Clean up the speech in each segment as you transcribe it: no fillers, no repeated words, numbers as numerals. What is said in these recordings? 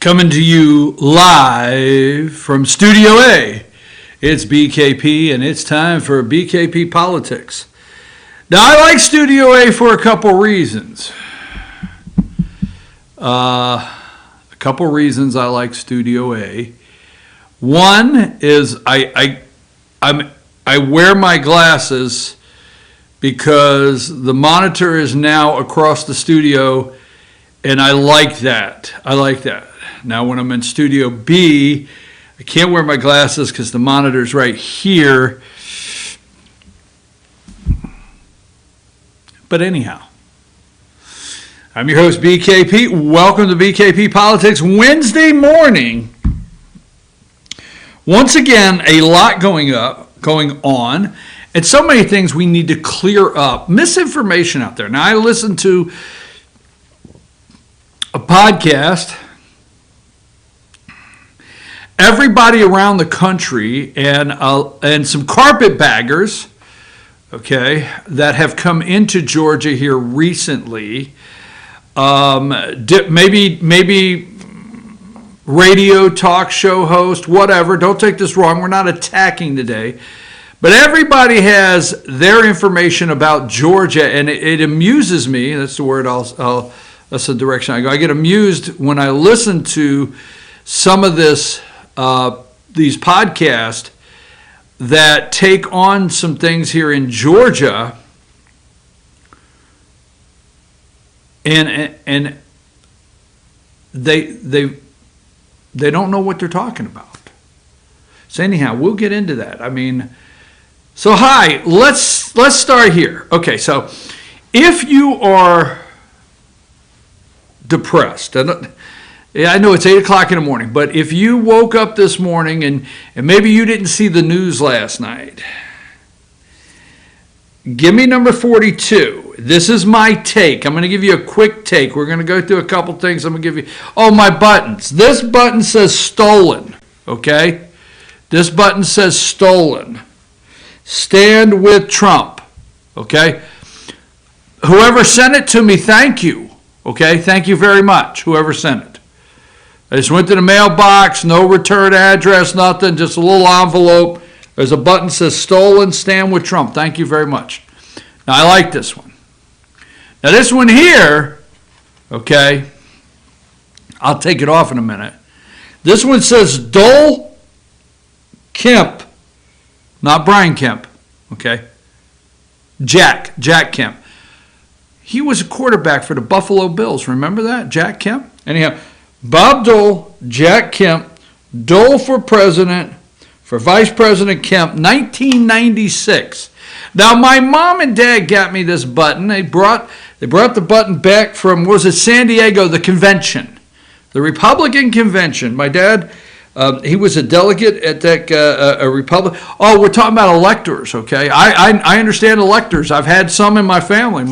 Coming to you live from Studio A. It's BKP, and it's time for BKP Politics. Now, I like Studio A for a couple reasons. A couple reasons I like Studio A. One is I wear my glasses because the monitor is now across the studio, and I like that. Now, when I'm in Studio B, I can't wear my glasses because the monitor's right here. But anyhow, I'm your host, BKP. Welcome to BKP Politics Wednesday morning. Once again, a lot going on, and so many things we need to clear up. Misinformation out there. Now, I listened to a podcast. Everybody around the country and some carpetbaggers, okay, that have come into Georgia here recently, maybe radio talk show host, whatever. Don't take this wrong. We're not attacking today. But everybody has their information about Georgia, and it amuses me. That's the word that's the direction I go. I get amused when I listen to some of these podcasts that take on some things here in Georgia, and they don't know what they're talking about. So anyhow, we'll get into that. So hi, let's start here. Okay, so if you are depressed, and I know it's 8 o'clock in the morning, but if you woke up this morning and maybe you didn't see the news last night, give me number 42. This is my take. I'm going to give you a quick take. We're going to go through a couple things. I'm going to give you, my buttons. This button says stolen, okay? This button says stolen. Stand with Trump, okay? Whoever sent it to me, thank you, okay? Thank you very much, whoever sent it. I just went to the mailbox, no return address, nothing, just a little envelope. There's a button that says stolen, stand with Trump. Thank you very much. Now, I like this one. Now, this one here, okay, I'll take it off in a minute. This one says Dole Kemp, not Brian Kemp, okay? Jack Kemp. He was a quarterback for the Buffalo Bills. Remember that? Jack Kemp? Anyhow, Bob Dole, Jack Kemp, Dole for president, for Vice President Kemp, 1996. Now, my mom and dad got me this button. They brought the button back from, San Diego, the convention, the Republican convention. My dad, he was a delegate at that Republic. Oh, we're talking about electors, okay? I understand electors. I've had some in my family.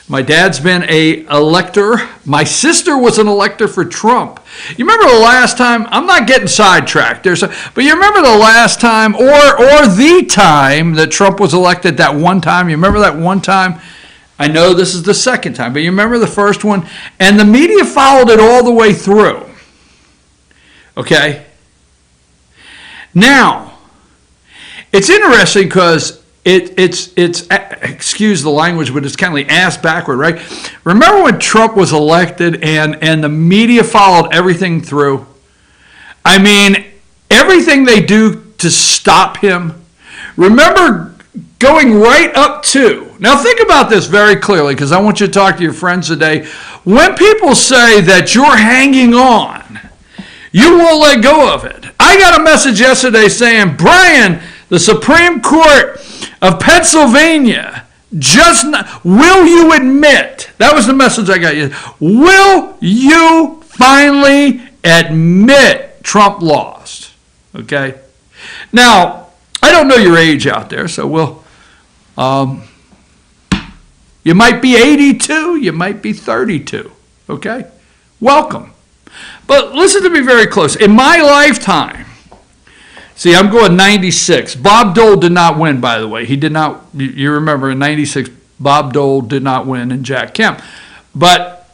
My dad's been an elector. My sister was an elector for Trump. You remember the last time? I'm not getting sidetracked. But you remember the last time or the time that Trump was elected, that one time? You remember that one time? I know this is the second time, but you remember the first one? And the media followed it all the way through. Okay? Now, it's interesting because it's excuse the language, but it's kind of like ass backward, right? Remember when Trump was elected and the media followed everything through? Everything they do to stop him. Remember going right up to, now think about this very clearly because I want you to talk to your friends today. When people say that you're hanging on, you won't let go of it. I got a message yesterday saying, Brian, the Supreme Court of Pennsylvania, will you admit, that was the message I got you, will you finally admit Trump lost? Okay? Now, I don't know your age out there, so you might be 82, you might be 32, okay? Welcome. But listen to me very close. In my lifetime, see, I'm going 96. Bob Dole did not win, by the way. He did not, you remember in 96, Bob Dole did not win and Jack Kemp. But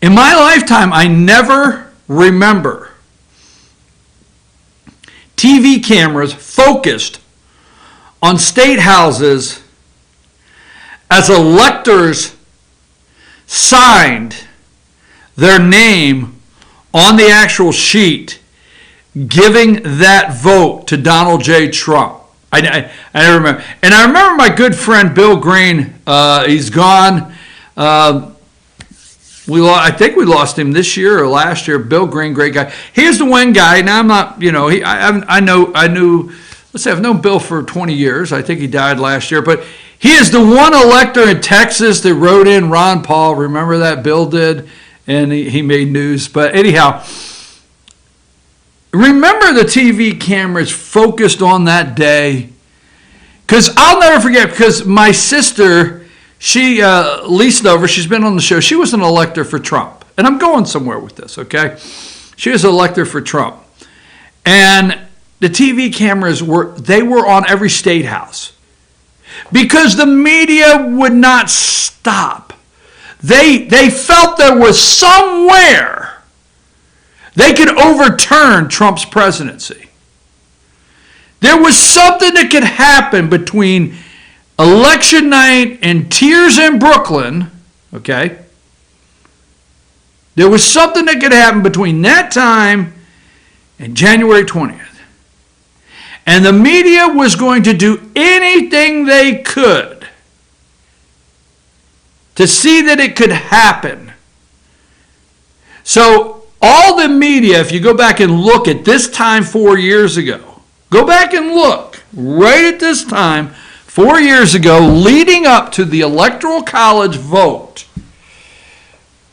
in my lifetime, I never remember, TV cameras focused on state houses as electors signed their name on the actual sheet giving that vote to Donald J. Trump. I remember. And I remember my good friend Bill Green. He's gone. I think we lost him this year or last year. Bill Green, great guy. He's the one guy. Now I'm not, I knew. Let's say I've known Bill for 20 years. I think he died last year, but he is the one elector in Texas that wrote in Ron Paul. Remember that? Bill did, and he made news. But anyhow, remember the TV cameras focused on that day? Because I'll never forget, because my sister, she, Lisa Dover, she's been on the show. She was an elector for Trump. And I'm going somewhere with this, okay? She was an elector for Trump. And the TV cameras were on every state house. Because the media would not stop. They felt there was somewhere they could overturn Trump's presidency. There was something that could happen between election night and tears in Brooklyn, okay? There was something that could happen between that time and January 20th. And the media was going to do anything they could to see that it could happen. So all the media, if you go back and look at this time 4 years ago, go back and look right at this time 4 years ago, leading up to the Electoral College vote.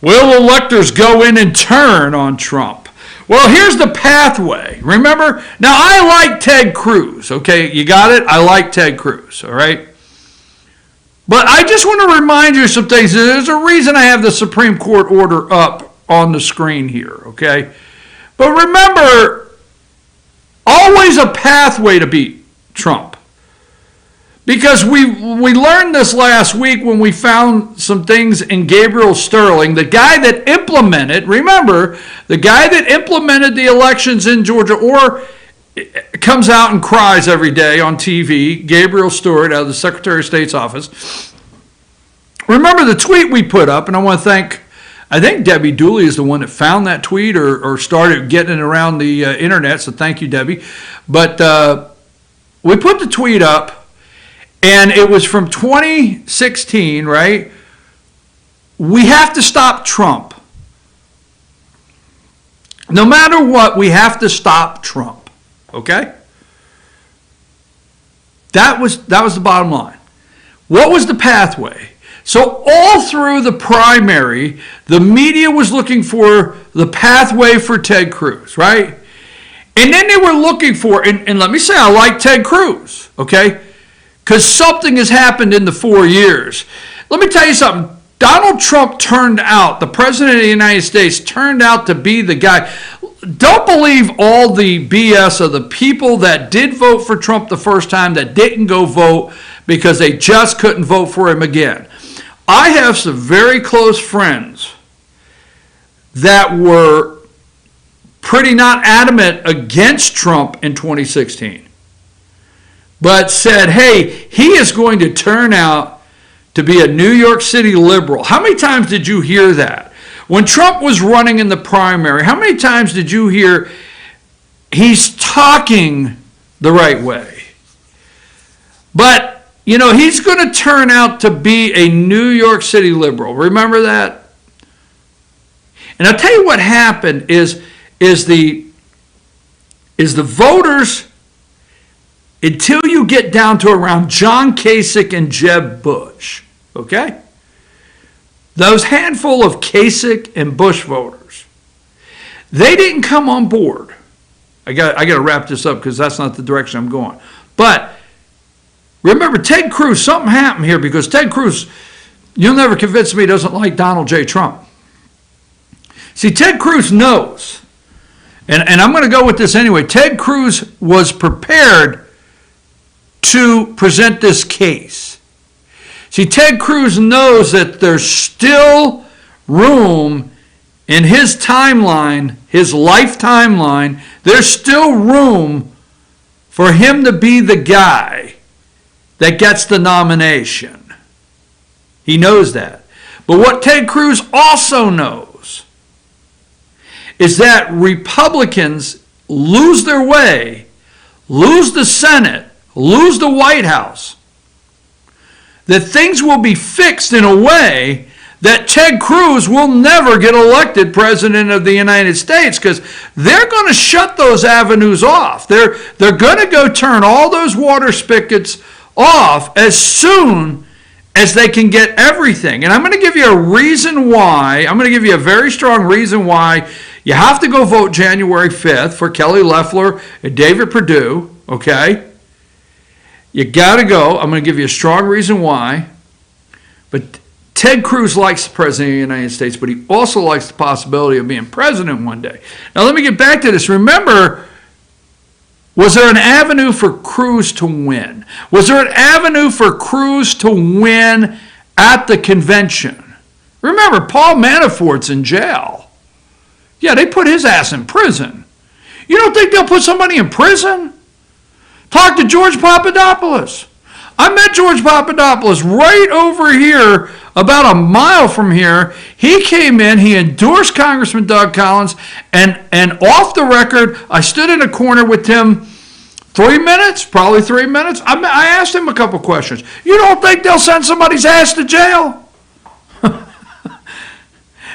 Will electors go in and turn on Trump? Well, here's the pathway. Remember? Now, I like Ted Cruz. Okay, you got it? I like Ted Cruz, all right? But I just want to remind you of some things. There's a reason I have the Supreme Court order up on the screen here, okay? But remember, always a pathway to beat Trump. Because we learned this last week when we found some things in Gabriel Sterling, the guy that implemented, remember, the guy that implemented the elections in Georgia, or comes out and cries every day on TV, Gabriel Stewart out of the Secretary of State's office. Remember the tweet we put up, and I want to thank, I think Debbie Dooley is the one that found that tweet or started getting it around the internet, so thank you, Debbie. But we put the tweet up, and it was from 2016, right? We have to stop Trump. No matter what, we have to stop Trump. Okay? That was the bottom line. What was the pathway? So all through the primary, the media was looking for the pathway for Ted Cruz, right? And then they were looking for, and let me say, I like Ted Cruz, okay? Because something has happened in the 4 years. Let me tell you something. Donald Trump turned out, the President of the United States turned out to be the guy. Don't believe all the BS of the people that did vote for Trump the first time that didn't go vote because they just couldn't vote for him again. I have some very close friends that were pretty not adamant against Trump in 2016. But said, hey, he is going to turn out to be a New York City liberal. How many times did you hear that? When Trump was running in the primary, how many times did you hear he's talking the right way? But, he's going to turn out to be a New York City liberal. Remember that? And I'll tell you what happened is the voters, until you get down to around John Kasich and Jeb Bush, okay? Those handful of Kasich and Bush voters, they didn't come on board. I got to wrap this up because that's not the direction I'm going. But remember, Ted Cruz, something happened here because Ted Cruz, you'll never convince me, doesn't like Donald J. Trump. See, Ted Cruz knows, and I'm going to go with this anyway, Ted Cruz was prepared to present this case. See, Ted Cruz knows that there's still room in his timeline, his life timeline, there's still room for him to be the guy that gets the nomination. He knows that. But what Ted Cruz also knows is that Republicans lose their way, lose the Senate, lose the White House, that things will be fixed in a way that Ted Cruz will never get elected president of the United States, because they're going to shut those avenues off. They're going to go turn all those water spigots off as soon as they can get everything. And I'm going to give you a reason why. I'm going to give you a very strong reason why you have to go vote January 5th for Kelly Loeffler and David Perdue, okay? You got to go. I'm going to give you a strong reason why. But Ted Cruz likes the president of the United States, but he also likes the possibility of being president one day. Now, let me get back to this. Remember, was there an avenue for Cruz to win? Was there an avenue for Cruz to win at the convention? Remember, Paul Manafort's in jail. Yeah, they put his ass in prison. You don't think they'll put somebody in prison? Talk to George Papadopoulos. I met George Papadopoulos right over here, about a mile from here. He came in, he endorsed Congressman Doug Collins, and off the record, I stood in a corner with him 3 minutes, probably 3 minutes. I asked him a couple questions. You don't think they'll send somebody's ass to jail?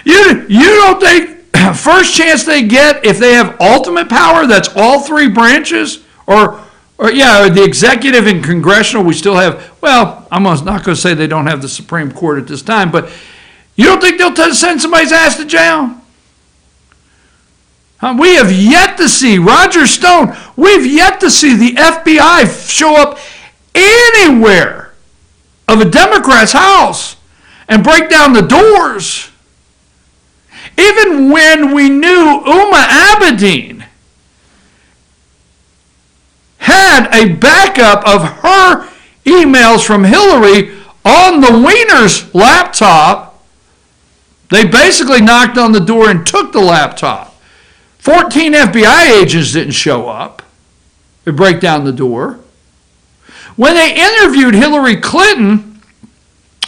You don't think first chance they get, if they have ultimate power, that's all three branches, or the executive and congressional, we still have, well, I'm not going to say they don't have the Supreme Court at this time, but you don't think they'll send somebody's ass to jail? We have yet to see, Roger Stone, we've yet to see the FBI show up anywhere of a Democrat's house and break down the doors. Even when we knew Uma Abedin had a backup of her emails from Hillary on the Wiener's laptop, they basically knocked on the door and took the laptop. 14 FBI agents didn't show up to break down the door. When they interviewed Hillary Clinton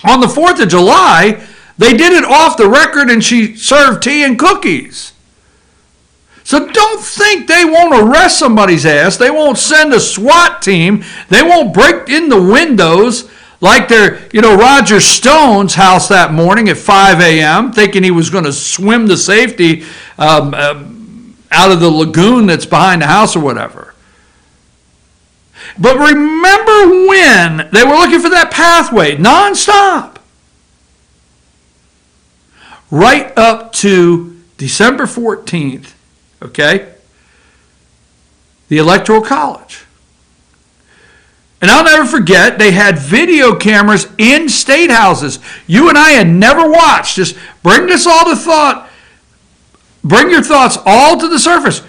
on the 4th of July, they did it off the record and she served tea and cookies. So don't think they won't arrest somebody's ass. They won't send a SWAT team. They won't break in the windows like they're, Roger Stone's house that morning at 5 a.m., thinking he was going to swim to safety out of the lagoon that's behind the house or whatever. But remember when they were looking for that pathway nonstop, right up to December 14th, okay, the Electoral College. And I'll never forget, they had video cameras in state houses. You and I had never watched. Just bring this all to thought. Bring your thoughts all to the surface.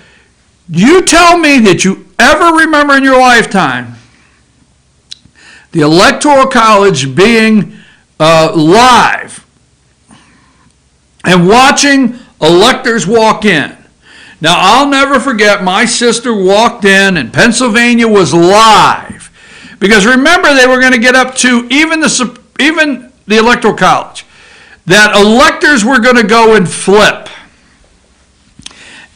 You tell me that you ever remember in your lifetime the Electoral College being live and watching electors walk in. Now, I'll never forget, my sister walked in and Pennsylvania was live. Because remember, they were going to get up to even the Electoral College, that electors were going to go and flip.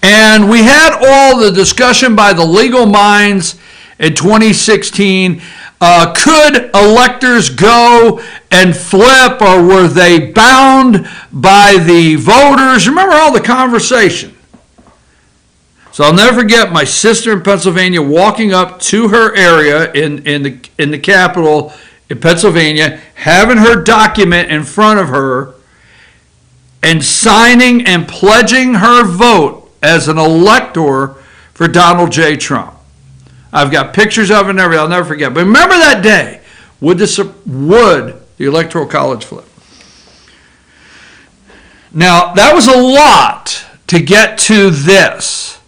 And we had all the discussion by the legal minds in 2016. Could electors go and flip, or were they bound by the voters? Remember all the conversation. So I'll never forget my sister in Pennsylvania walking up to her area in the Capitol in Pennsylvania, having her document in front of her, and signing and pledging her vote as an elector for Donald J. Trump. I've got pictures of it and everything. I'll never forget. But remember that day. Would the Electoral College flip? Now, that was a lot to get to this.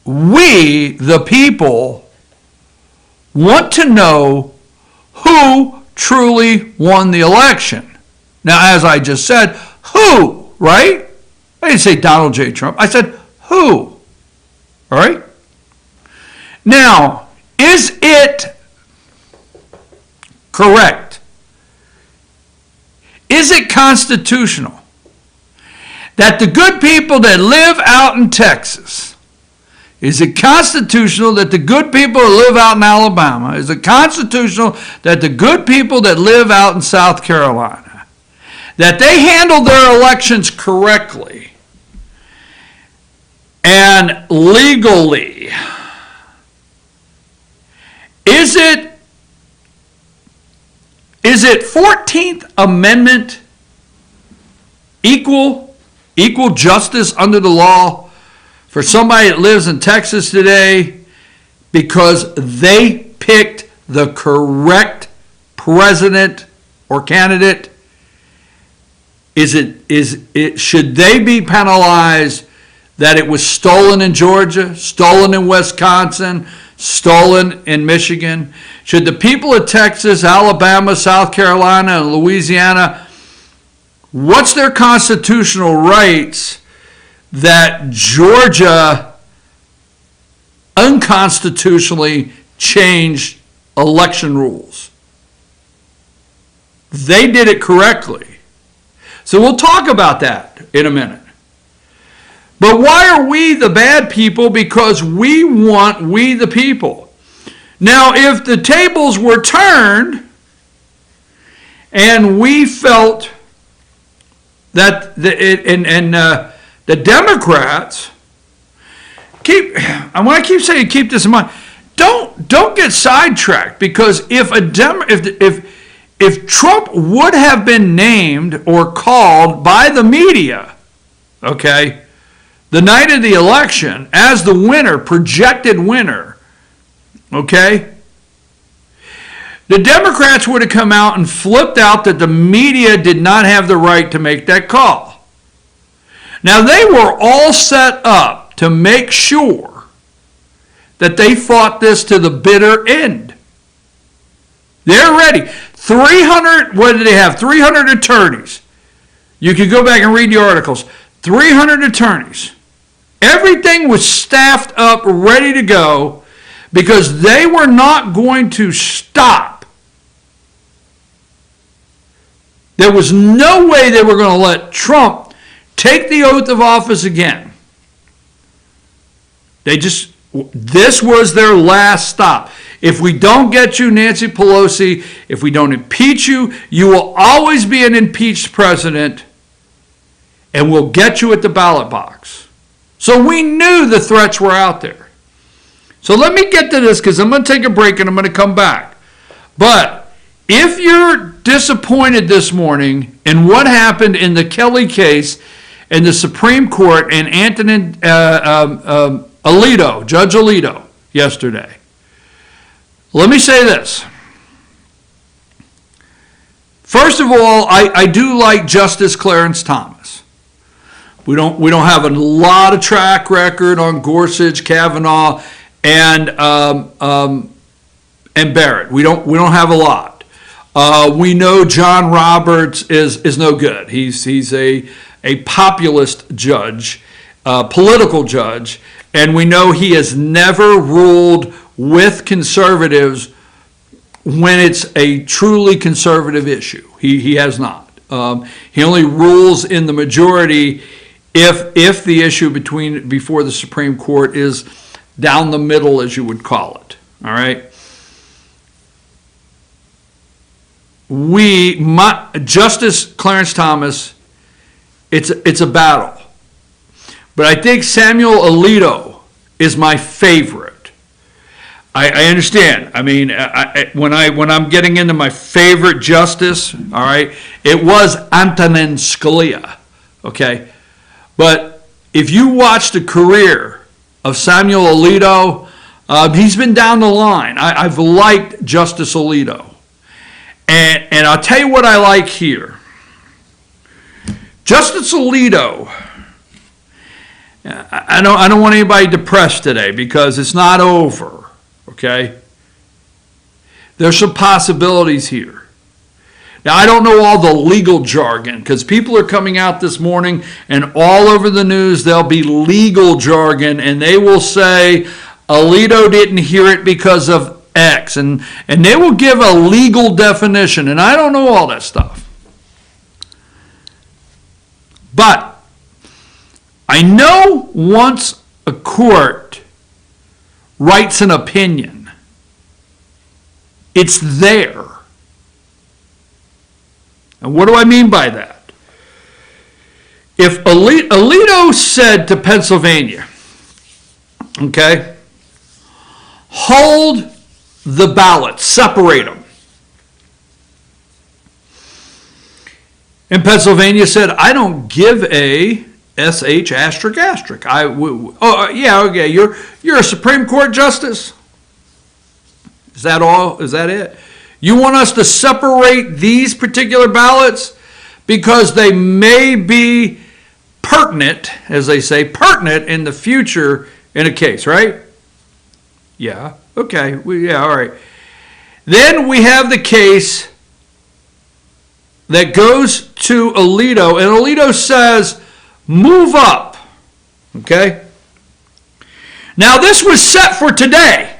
We, the people, want to know who truly won the election. Now, as I just said, who, right? I didn't say Donald J. Trump. I said who, all right? Now, is it correct? Is it constitutional that the good people that live out in Texas, is it constitutional that the good people that live out in Alabama, is it constitutional that the good people that live out in South Carolina, that they handle their elections correctly and legally? Is it 14th Amendment equal justice under the law for somebody that lives in Texas today because they picked the correct president or candidate? Should they be penalized that it was stolen in Georgia, stolen in Wisconsin, stolen in Michigan? Should the people of Texas, Alabama, South Carolina, and Louisiana, what's their constitutional rights that Georgia unconstitutionally changed election rules? They did it correctly. So we'll talk about that in a minute. But why are we the bad people? Because we want we the people. Now, if the tables were turned and we felt that the Democrats I want to keep saying, keep this in mind. Don't get sidetracked, because if Trump would have been named or called by the media, okay, the night of the election as the winner, projected winner, okay, the Democrats would have come out and flipped out that the media did not have the right to make that call. Now, they were all set up to make sure that they fought this to the bitter end. They're ready. 300, what did they have? 300 attorneys. You can go back and read the articles. 300 attorneys. Everything was staffed up, ready to go, because they were not going to stop. There was no way they were going to let Trump take the oath of office again. This was their last stop. If we don't get you, Nancy Pelosi, if we don't impeach you, you will always be an impeached president, and we'll get you at the ballot box. So we knew the threats were out there. So let me get to this, because I'm going to take a break and I'm going to come back. But if you're disappointed this morning in what happened in the Kelly case in the Supreme Court and Antonin Alito, Judge Alito, yesterday, let me say this. First of all, I do like Justice Clarence Thomas. We don't have a lot of track record on Gorsuch, Kavanaugh, and Barrett. We don't have a lot. We know John Roberts is no good. He's a populist judge, political judge, and we know he has never ruled with conservatives when it's a truly conservative issue. He has not. He only rules in the majority if the issue before the Supreme Court is down the middle, as you would call it. All right. Justice Clarence Thomas, it's a battle. But I think Samuel Alito is my favorite. I understand. I mean, when I'm getting into my favorite justice, all right, it was Antonin Scalia, okay? But if you watch the career of Samuel Alito, he's been down the line. I've liked Justice Alito. And I'll tell you what I like here. Justice Alito, I don't want anybody depressed today, because it's not over, okay? There's some possibilities here. Now, I don't know all the legal jargon because people are coming out this morning and all over the news there'll be legal jargon and they will say Alito didn't hear it because of X, and they will give a legal definition, and I don't know all that stuff. But I know once a court writes an opinion, it's there. And what do I mean by that? If Alito said to Pennsylvania, okay, hold the ballots, separate them. And Pennsylvania said, I don't give a SH asterisk asterisk. Yeah, okay, you're a Supreme Court justice? Is that all? Is that it? You want us to separate these particular ballots because they may be pertinent, as they say, pertinent in the future in a case, right? Yeah, okay, yeah, all right. Then we have the case that goes to Alito, and Alito says, move up, okay? Now, this was set for today.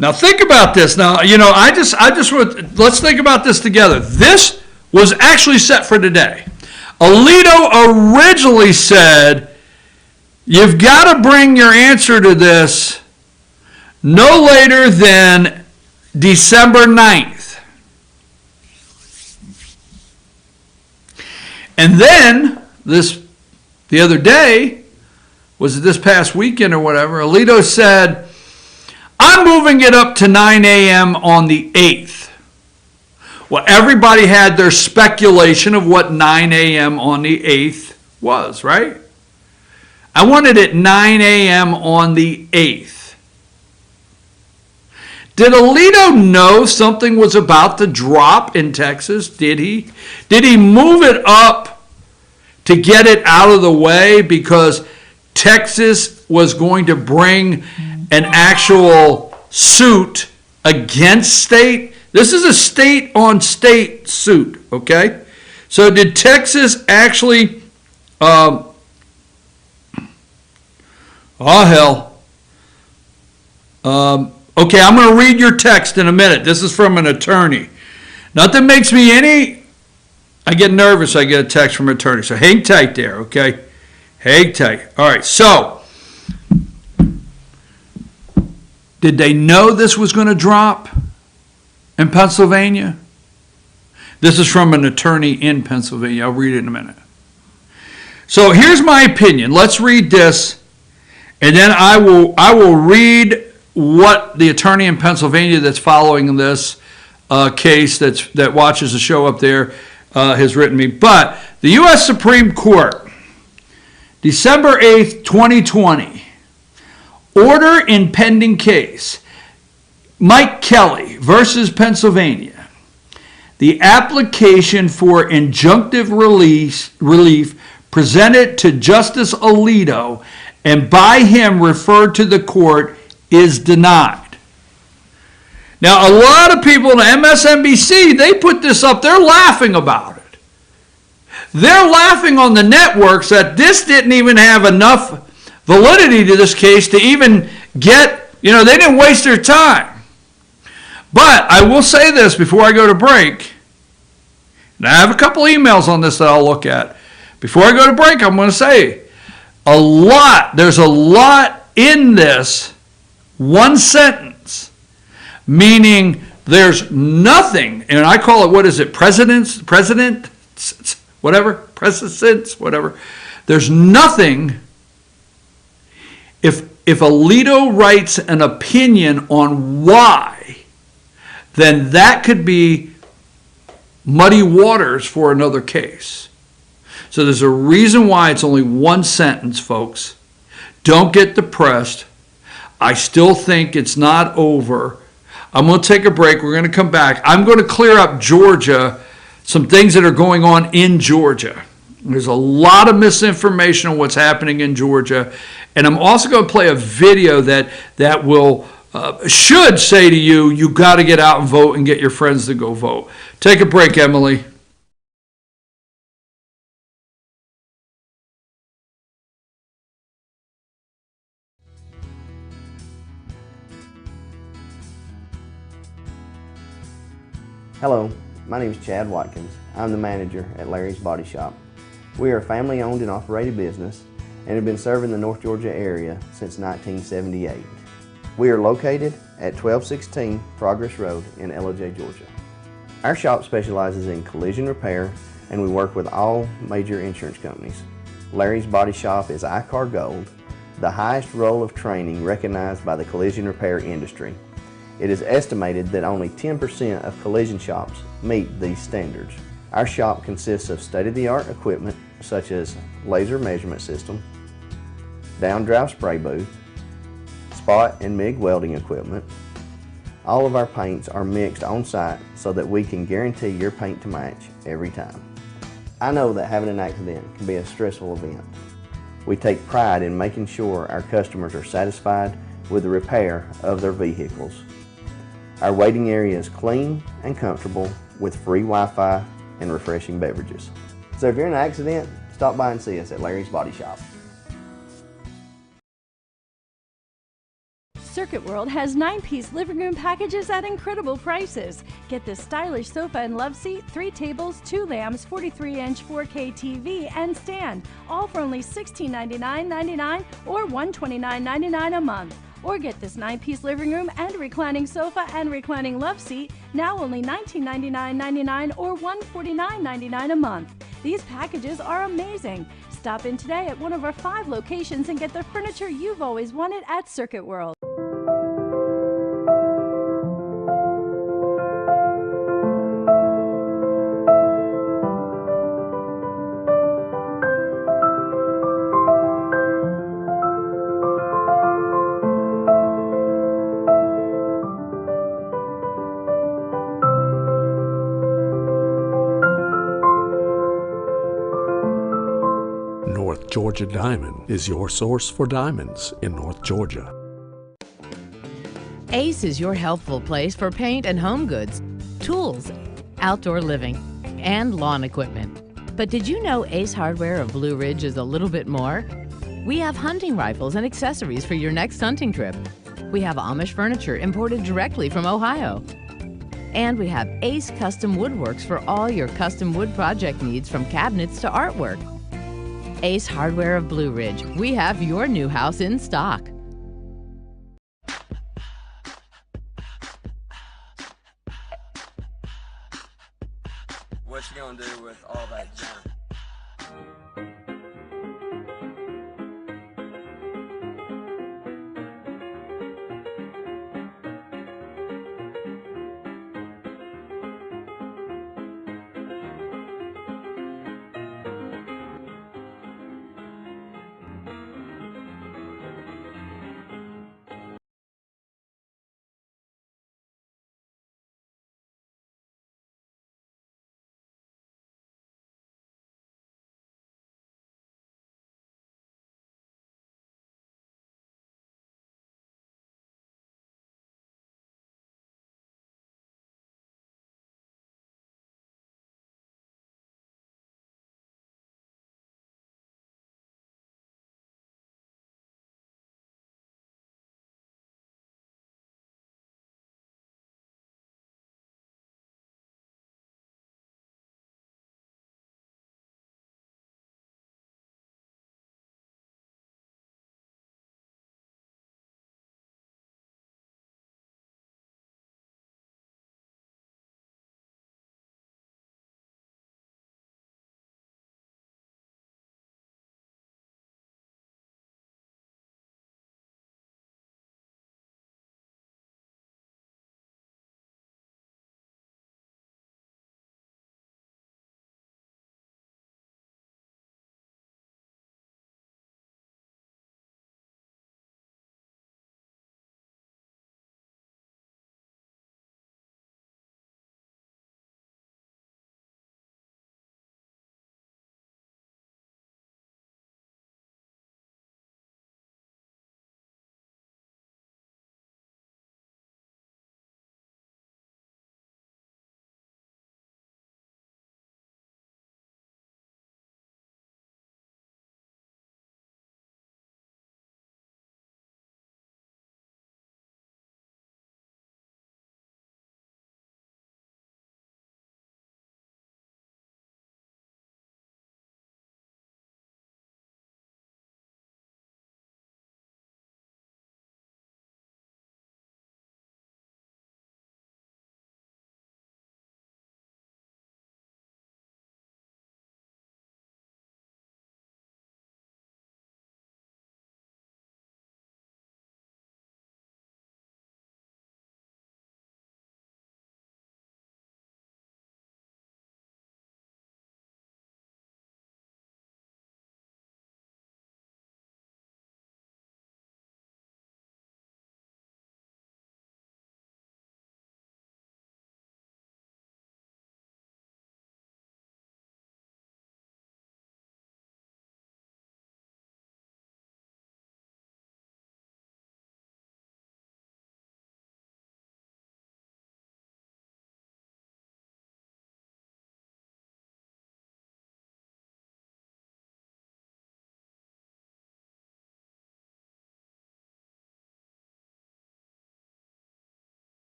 Now, think about this. Now, I just want, let's think about this together. This was actually set for today. Alito originally said, you've got to bring your answer to this no later than December 9th. And then, the other day, was it this past weekend or whatever, Alito said, I'm moving it up to 9 a.m. on the 8th. Well, everybody had their speculation of what 9 a.m. on the 8th was, right? I wanted it 9 a.m. on the 8th. Did Alito know something was about to drop in Texas? Did he? Did he move it up to get it out of the way because Texas was going to bring an actual suit against state? This is a state-on-state suit, okay? So did Texas actually, oh hell. Okay, I'm going to read your text in a minute. This is from an attorney. Nothing makes me I get nervous, I get a text from an attorney. So hang tight there, okay? Hang tight. All right, so did they know this was going to drop in Pennsylvania? This is from an attorney in Pennsylvania. I'll read it in a minute. So here's my opinion. Let's read this, and then I will read what the attorney in Pennsylvania that's following this case that watches the show up there has written me. But the U.S. Supreme Court, December 8th, 2020, order in pending case, Mike Kelly versus Pennsylvania. The application for injunctive relief presented to Justice Alito and by him referred to the court is denied. Now, a lot of people on MSNBC, they put this up. They're laughing about it. They're laughing on the networks that this didn't even have enough validity to this case to even get, they didn't waste their time. But I will say this before I go to break. And I have a couple emails on this that I'll look at. Before I go to break, I'm going to say there's a lot in this one sentence, meaning there's nothing, and I call it, precedence, whatever. There's nothing. If Alito writes an opinion on why, then that could be muddy waters for another case. So there's a reason why it's only one sentence, folks. Don't get depressed. I still think it's not over. I'm going to take a break. We're going to come back. I'm going to clear up Georgia, some things that are going on in Georgia. There's a lot of misinformation on what's happening in Georgia. And I'm also going to play a video that will should say to you, you got to get out and vote and get your friends to go vote. Take a break, Emily. Hello, my name is Chad Watkins. I'm the manager at Larry's Body Shop. We are a family-owned and operated business and have been serving the North Georgia area since 1978. We are located at 1216 Progress Road in Ellijay, Georgia. Our shop specializes in collision repair and we work with all major insurance companies. Larry's Body Shop is ICAR Gold, the highest role of training recognized by the collision repair industry. It is estimated that only 10% of collision shops meet these standards. Our shop consists of state-of-the-art equipment such as laser measurement system, down-drive spray booth, spot and MIG welding equipment. All of our paints are mixed on site so that we can guarantee your paint to match every time. I know that having an accident can be a stressful event. We take pride in making sure our customers are satisfied with the repair of their vehicles. Our waiting area is clean and comfortable with free Wi-Fi and refreshing beverages. So if you're in an accident, stop by and see us at Larry's Body Shop. Circuit World has 9-piece living room packages at incredible prices. Get this stylish sofa and love seat, 3 tables, 2 lamps, 43-inch 4K TV, and stand, all for only $1699.99 or $129.99 a month. Or get this 9-piece living room and reclining sofa and reclining love seat, now only $1999.99 or $149.99 a month. These packages are amazing. Stop in today at one of our 5 locations and get the furniture you've always wanted at Circuit World. North Georgia Diamond is your source for diamonds in North Georgia. Ace is your healthful place for paint and home goods, tools, outdoor living, and lawn equipment. But did you know Ace Hardware of Blue Ridge is a little bit more? We have hunting rifles and accessories for your next hunting trip. We have Amish furniture imported directly from Ohio. And we have Ace Custom Woodworks for all your custom wood project needs, from cabinets to artwork. Ace Hardware of Blue Ridge. We have your new house in stock. What you gonna do with all that junk?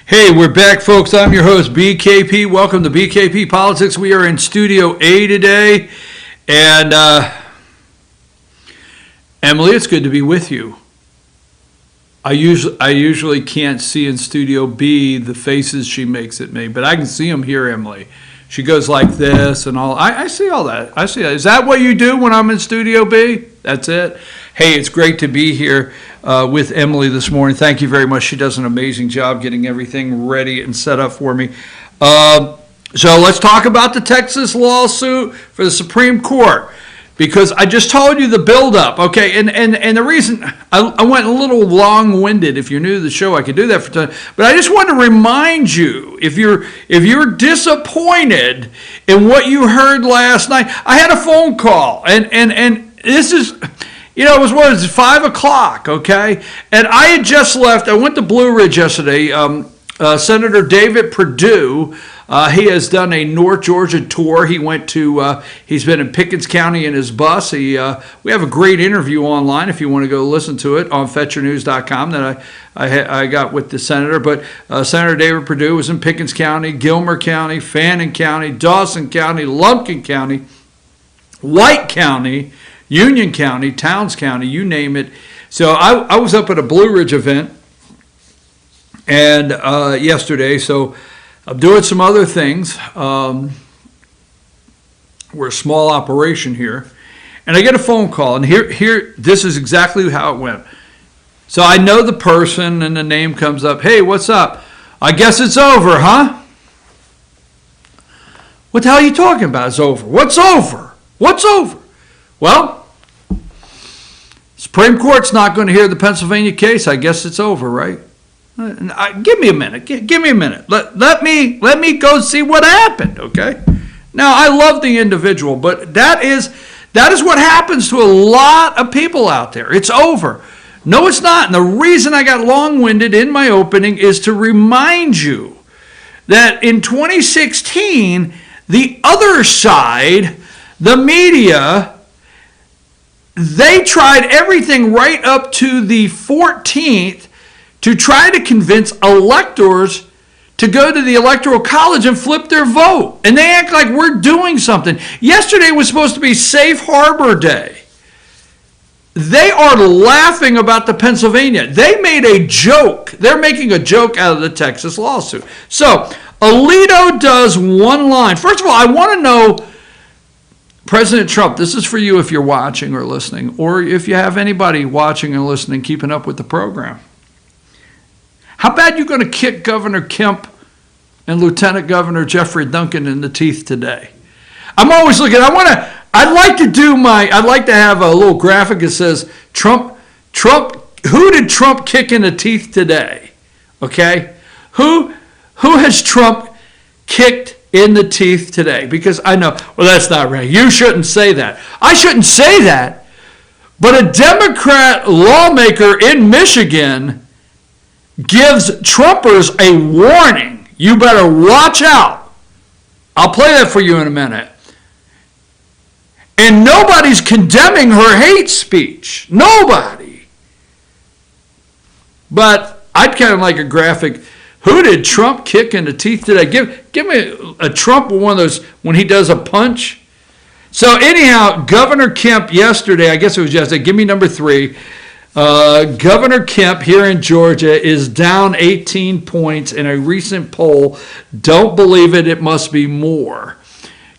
Hey, we're back, folks. I'm your host, BKP. Welcome to BKP Politics. We are in Studio A today. And, Emily, it's good to be with you. I usually can't see in Studio B the faces she makes at me, but I can see them here, Emily. She goes like this and all. I see all that. I see that. Is that what you do when I'm in Studio B? That's it? Hey, it's great to be here with Emily this morning. Thank you very much. She does an amazing job getting everything ready and set up for me. So let's talk about the Texas lawsuit for the Supreme Court, because I just told you the buildup, okay? And the reason I went a little long-winded. If you're new to the show, I could do that for time. But I just want to remind you, if you're disappointed in what you heard last night, I had a phone call, and this is, it was 5 o'clock, okay? And I had just left. I went to Blue Ridge yesterday. Senator David Perdue. He has done a North Georgia tour. He went to, he's been in Pickens County in his bus. We have a great interview online if you want to go listen to it on FetcherNews.com that I got with the senator. But Senator David Perdue was in Pickens County, Gilmer County, Fannin County, Dawson County, Lumpkin County, White County, Union County, Towns County, you name it. So I was up at a Blue Ridge event and yesterday, so I'm doing some other things. We're a small operation here. And I get a phone call, and here, this is exactly how it went. So I know the person, and the name comes up. Hey, what's up? I guess it's over, huh? What the hell are you talking about? It's over. What's over? What's over? Well, Supreme Court's not going to hear the Pennsylvania case. I guess it's over, right? Give me a minute. Give me a minute. Let me go see what happened, okay? Now, I love the individual, but that is what happens to a lot of people out there. It's over. No, it's not. And the reason I got long-winded in my opening is to remind you that in 2016, the other side, the media, they tried everything right up to the 14th to try to convince electors to go to the Electoral College and flip their vote. And they act like we're doing something. Yesterday was supposed to be Safe Harbor Day. They are laughing about the Pennsylvania. They made a joke. They're making a joke out of the Texas lawsuit. So, Alito does one line. First of all, I want to know, President Trump, this is for you if you're watching or listening, or if you have anybody watching and listening, keeping up with the program. How bad you going to kick Governor Kemp and Lieutenant Governor Jeffrey Duncan in the teeth today? I'm always looking. I'd like to have a little graphic that says Trump. Who did Trump kick in the teeth today? Okay, who has Trump kicked in the teeth today? Because I know, well, that's not right. You shouldn't say that. I shouldn't say that. But a Democrat lawmaker in Michigan gives Trumpers a warning. You better watch out. I'll play that for you in a minute. And nobody's condemning her hate speech. Nobody. But I'd kind of like a graphic. Who did Trump kick in the teeth today? Give me a Trump with one of those when he does a punch. So anyhow, Governor Kemp yesterday, I guess it was yesterday, give me number 3. Governor Kemp here in Georgia is down 18 points in a recent poll. Don't believe it, it must be more.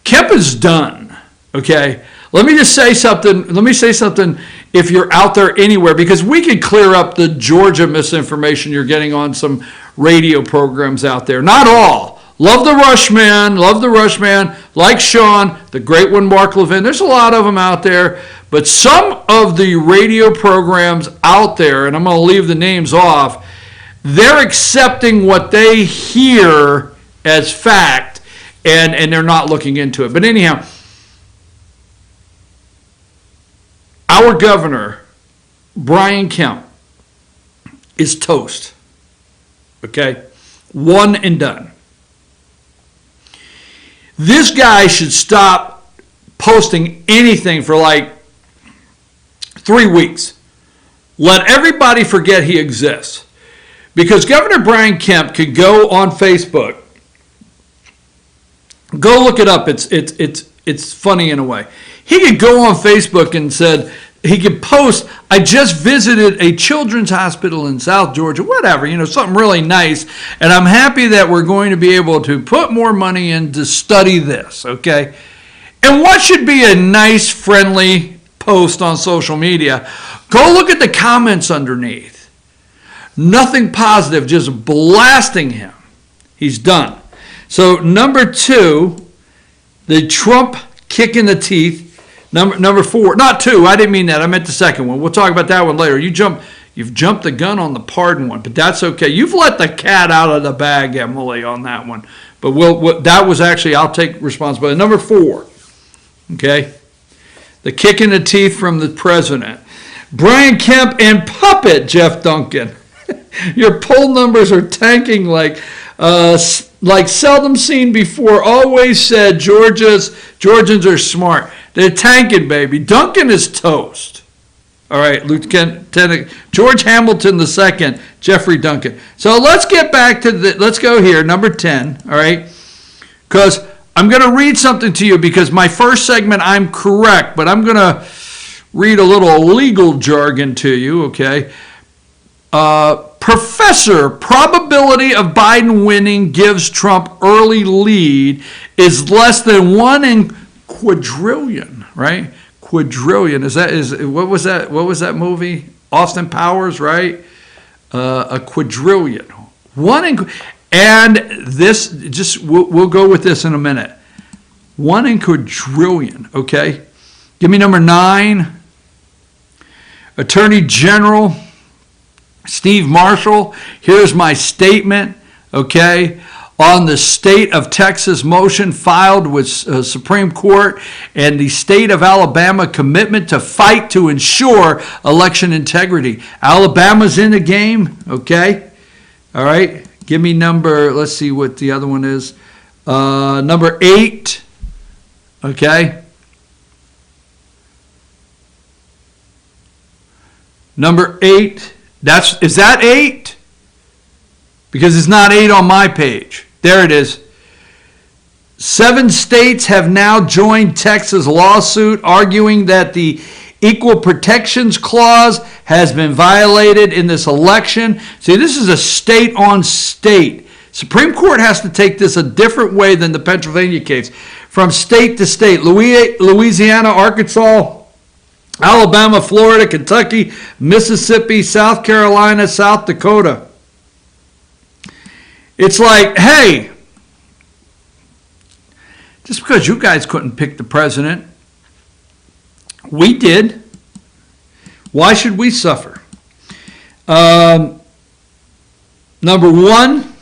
Kemp is done, okay? Let me just say something. Let me say something if you're out there anywhere, because we can clear up the Georgia misinformation you're getting on some radio programs out there. Not all. Love the Rushman, like Sean, the great one, Mark Levin. There's a lot of them out there. But some of the radio programs out there, and I'm going to leave the names off, they're accepting what they hear as fact, and they're not looking into it. But anyhow, our governor, Brian Kemp, is toast. Okay? One and done. This guy should stop posting anything for like 3 weeks. Let everybody forget he exists. Because Governor Brian Kemp could go on Facebook. Go look it up. It's funny in a way. He could go on Facebook and said, he could post, I just visited a children's hospital in South Georgia, whatever, something really nice. And I'm happy that we're going to be able to put more money in to study this, okay? And what should be a nice, friendly post on social media? Go look at the comments underneath. Nothing positive, just blasting him. He's done. So number 2, the Trump kick in the teeth. Number 4, not 2, I didn't mean that. I meant the second one. We'll talk about that one later. You've jumped the gun on the pardon one, but that's okay. You've let the cat out of the bag, Emily, on that one. But that was actually, I'll take responsibility. Number 4, okay, the kick in the teeth from the president. Brian Kemp and puppet Jeff Duncan. Your poll numbers are tanking like seldom seen before. Always said Georgians are smart. They're tanking, baby. Duncan is toast. All right, Lieutenant George Hamilton II, Jeffrey Duncan. So let's get back to let's go here, number 10, all right? Because I'm going to read something to you because my first segment, I'm correct, but I'm going to read a little legal jargon to you, okay? Professor, probability of Biden winning gives Trump early lead is less than 1 in quadrillion, right? Quadrillion. What was that movie? Austin Powers, right? A quadrillion. 1 in, and this just we'll go with this in a minute. 1 in quadrillion. Okay. Give me number 9. Attorney General Steve Marshall. Here's my statement. Okay. On the state of Texas motion filed with Supreme Court and the state of Alabama commitment to fight to ensure election integrity. Alabama's in the game, okay? All right, give me let's see what the other one is. Number 8, okay? Number 8, is that 8? Because it's not 8 on my page. There it is. 7 states have now joined Texas' lawsuit arguing that the Equal Protections Clause has been violated in this election. See, this is a state on state. Supreme Court has to take this a different way than the Pennsylvania case. From state to state. Louisiana, Arkansas, Alabama, Florida, Kentucky, Mississippi, South Carolina, South Dakota. It's like, hey, just because you guys couldn't pick the president, we did. Why should we suffer? Number 1,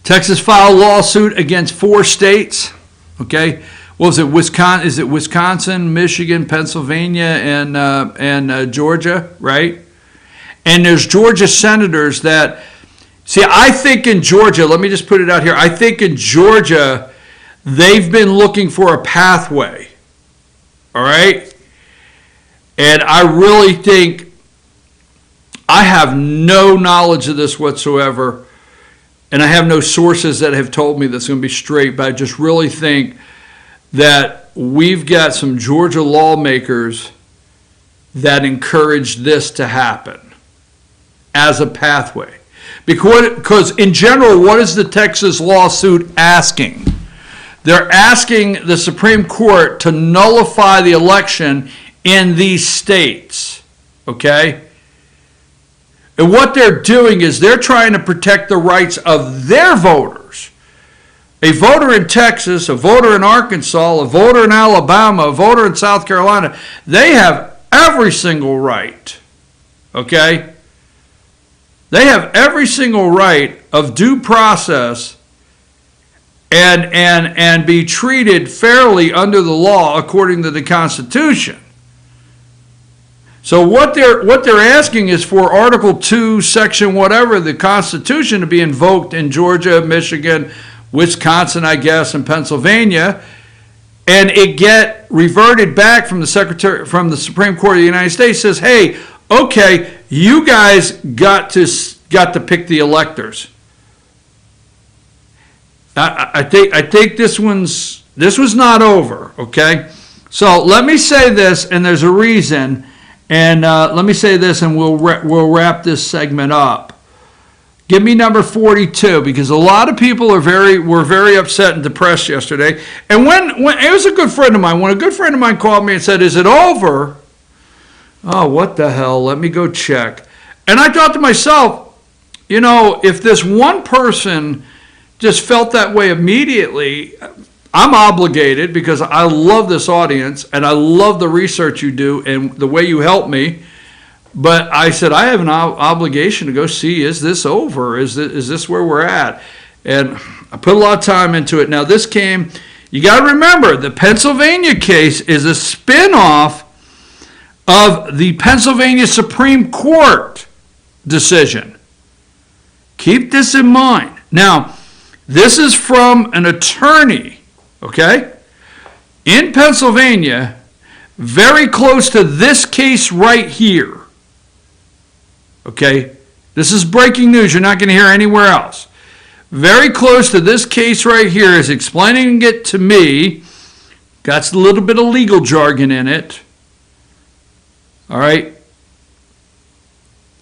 Texas filed lawsuit against 4 states. Okay. What was it? Wisconsin? Is it Wisconsin, Michigan, Pennsylvania, and Georgia, right? And there's Georgia senators that, see, I think in Georgia, let me just put it out here. I think in Georgia, they've been looking for a pathway, all right? And I really think, I have no knowledge of this whatsoever, and I have no sources that have told me that's going to be straight, but I just really think that we've got some Georgia lawmakers that encourage this to happen as a pathway. Because in general, what is the Texas lawsuit asking? They're asking the Supreme Court to nullify the election in these states, okay? And what they're doing is they're trying to protect the rights of their voters. A voter in Texas, a voter in Arkansas, a voter in Alabama, a voter in South Carolina, they have every single right, okay? They have every single right of due process and be treated fairly under the law according to the Constitution. So what they're asking is for Article 2, Section whatever, the Constitution to be invoked in Georgia, Michigan, Wisconsin, I guess, and Pennsylvania. and it get reverted back from the Supreme Court of the United States, says, hey, okay, you guys got to pick the electors. I think this was not over, okay? So let me say this, and there's a reason, and let me say this, and we'll wrap this segment up. Give me number 42, because a lot of people were very upset and depressed yesterday. And when it was a good friend of mine, when a good friend of mine called me and said, is it over? Oh, what the hell? Let me go check. And I thought to myself, you know, if this one person just felt that way immediately, I'm obligated, because I love this audience and I love the research you do and the way you help me. But I said, I have an obligation to go see, is this over? Is this where we're at? And I put a lot of time into it. Now, this came, you got to remember, the Pennsylvania case is a spin-off of the Pennsylvania Supreme Court decision. Keep this in mind. Now, this is from an attorney, okay, in Pennsylvania, very close to this case right here. Okay, this is breaking news. You're not going to hear anywhere else. Very close to this case right here is explaining it to me. Got a little bit of legal jargon in it. All right.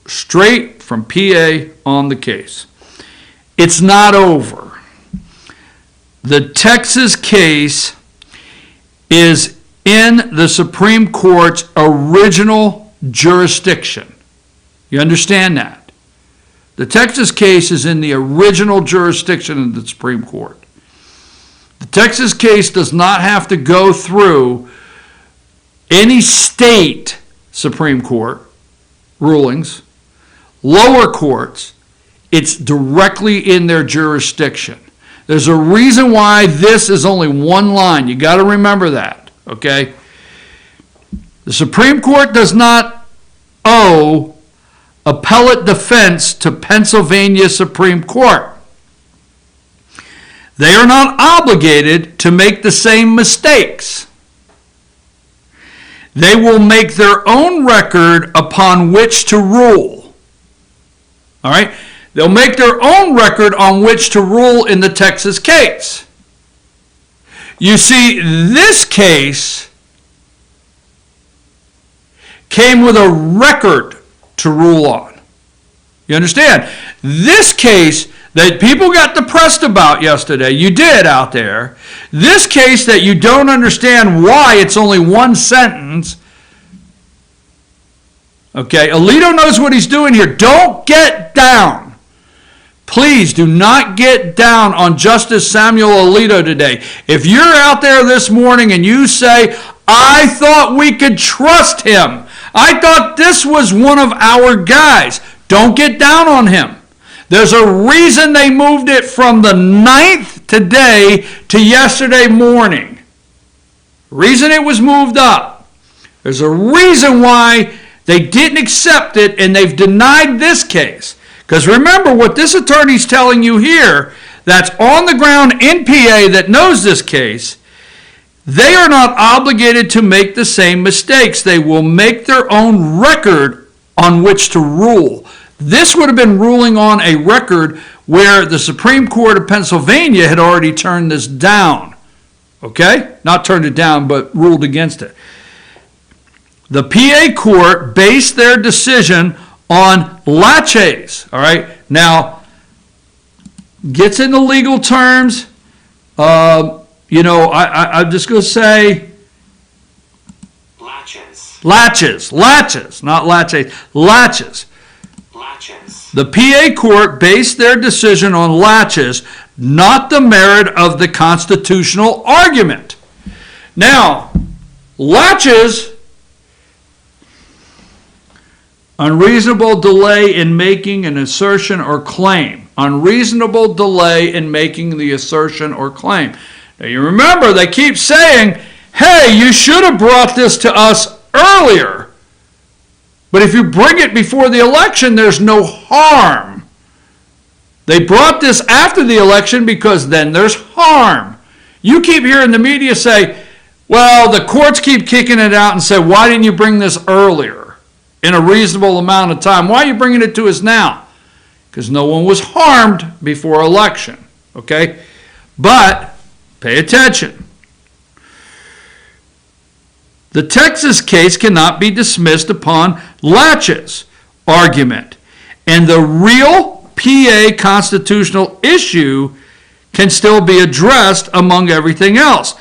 Straight from PA on the case. It's not over. The Texas case is in the Supreme Court's original jurisdiction. You understand that? The Texas case is in the original jurisdiction of the Supreme Court. The Texas case does not have to go through any state Supreme Court rulings, lower courts. It's directly in their jurisdiction. There's a reason why this is only one line. You got to remember that, okay? The Supreme Court does not owe appellate defense to Pennsylvania Supreme Court. They are not obligated to make the same mistakes. They will make their own record upon which to rule. All right? They'll make their own record on which to rule in the Texas case. You see, this case came with a record to rule on. You understand? This case that people got depressed about yesterday, you did out there, this case that you don't understand why it's only one sentence, okay, Alito knows what he's doing here. Don't get down. Please do not get down on Justice Samuel Alito today. If you're out there this morning and you say, I thought we could trust him, I thought this was one of our guys. Don't get down on him. There's a reason they moved it from the 9th today to yesterday morning. Reason it was moved up. There's a reason why they didn't accept it and they've denied this case. Because remember what this attorney's telling you here, that's on the ground in PA that knows this case, they are not obligated to make the same mistakes. They will make their own record on which to rule. This would have been ruling on a record where the Supreme Court of Pennsylvania had already turned this down. Okay? Not turned it down, but ruled against it. The PA court based their decision on laches. All right? Now, gets into legal terms. I'm just going to say latches, not laches, latches. The PA court based their decision on latches, not the merit of the constitutional argument. Now, latches, unreasonable delay in making an assertion or claim. Unreasonable delay in making the assertion or claim. Now you remember, they keep saying, hey, you should have brought this to us earlier. But if you bring it before the election, there's no harm. They brought this after the election because then there's harm. You keep hearing the media say, Well, the courts keep kicking it out and say, why didn't you bring this earlier in a reasonable amount of time? Why are you bringing it to us now? Because no one was harmed before election, okay? But pay attention. The Texas case cannot be dismissed upon laches argument, and the real PA constitutional issue can still be addressed among everything else.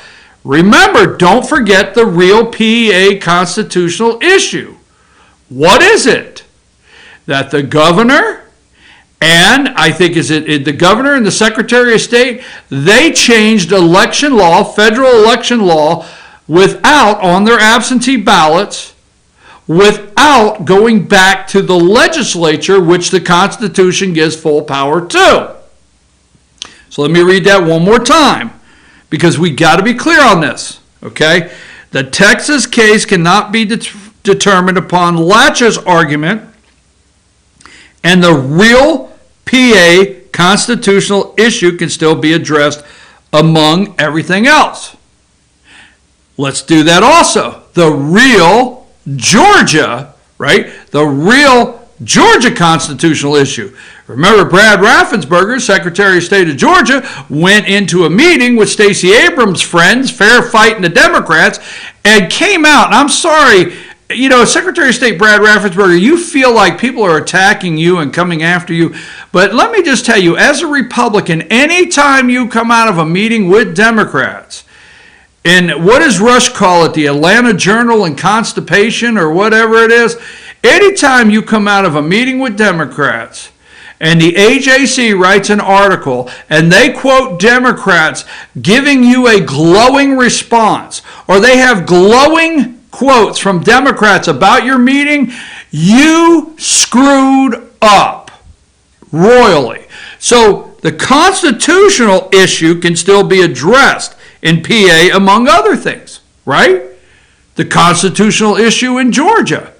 Remember, don't forget the real PA constitutional issue. What is it? That the governor and I think the governor and the Secretary of State, they changed election law, federal election law, without, on their absentee ballots, without going back to the legislature, which the Constitution gives full power to. So let me read that one more time, because we got to be clear on this, okay? The Texas case cannot be determined upon laches argument, and the real PA constitutional issue can still be addressed among everything else. Let's do that also. The real Georgia, right? The real Georgia constitutional issue. Remember, Brad Raffensperger, Secretary of State of Georgia, went into a meeting with Stacey Abrams' friends, fair fighting the Democrats, and came out, and I'm sorry, you know, Secretary of State Brad Raffensperger, you feel like people are attacking you and coming after you. But let me just tell you, as a Republican, anytime you come out of a meeting with Democrats, and what does Rush call it, the Atlanta Journal and Constipation or whatever it is, anytime you come out of a meeting with Democrats and the AJC writes an article and they quote Democrats giving you a glowing response, or they have glowing quotes from Democrats about your meeting, you screwed up royally. So the constitutional issue can still be addressed in PA, among other things, right? The constitutional issue in Georgia,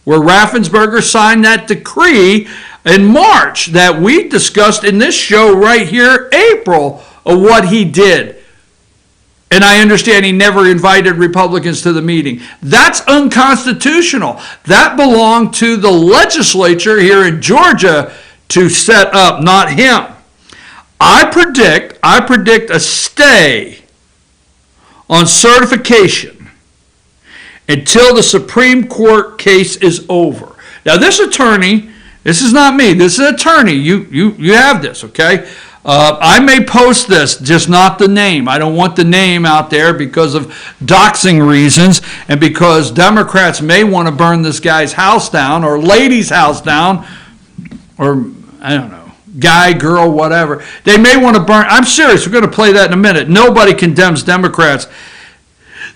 where Raffensperger signed that decree in March that we discussed in this show right here, April, of what he did. And I understand he never invited Republicans to the meeting. That's unconstitutional. That belonged to the legislature here in Georgia to set up, not him. I predict a stay on certification until the Supreme Court case is over. Now, this attorney, this is not me, this is an attorney. You have this, okay? I may post this, just not the name. I don't want the name out there because of doxing reasons and because Democrats may want to burn this guy's house down or lady's house down, or I don't know, guy, girl, whatever. They may want to burn. I'm serious. We're going to play that in a minute. Nobody condemns Democrats.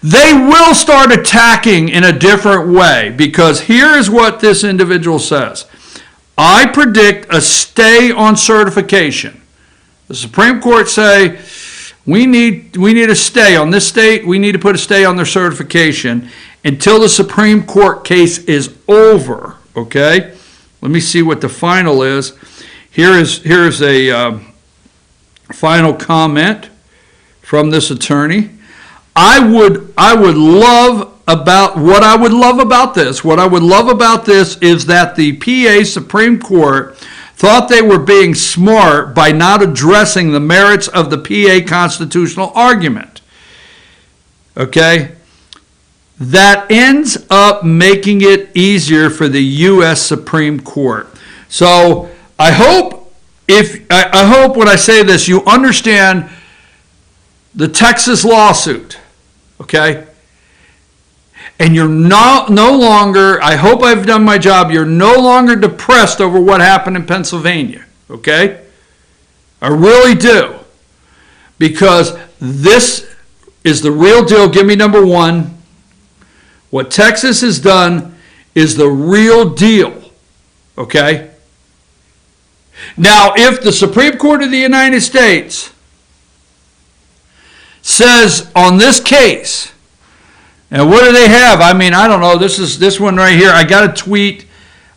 They will start attacking in a different way, because here is what this individual says. I predict a stay on certification. The Supreme Court say we need a stay on this state. We need to put a stay on their certification until the Supreme Court case is over. Okay, let me see what the final is. Here's a final comment from this attorney. I would love about this is that the PA Supreme Court thought they were being smart by not addressing the merits of the PA constitutional argument. Okay? That ends up making it easier for the U.S. Supreme Court. So I hope when I say this, you understand the Texas lawsuit, okay? And you're no longer, I hope I've done my job, you're no longer depressed over what happened in Pennsylvania, okay? I really do. Because this is the real deal. Give me number one. What Texas has done is the real deal, okay? Now, if the Supreme Court of the United States says on this case, and what do they have? I mean, I don't know. This one right here. I got a tweet.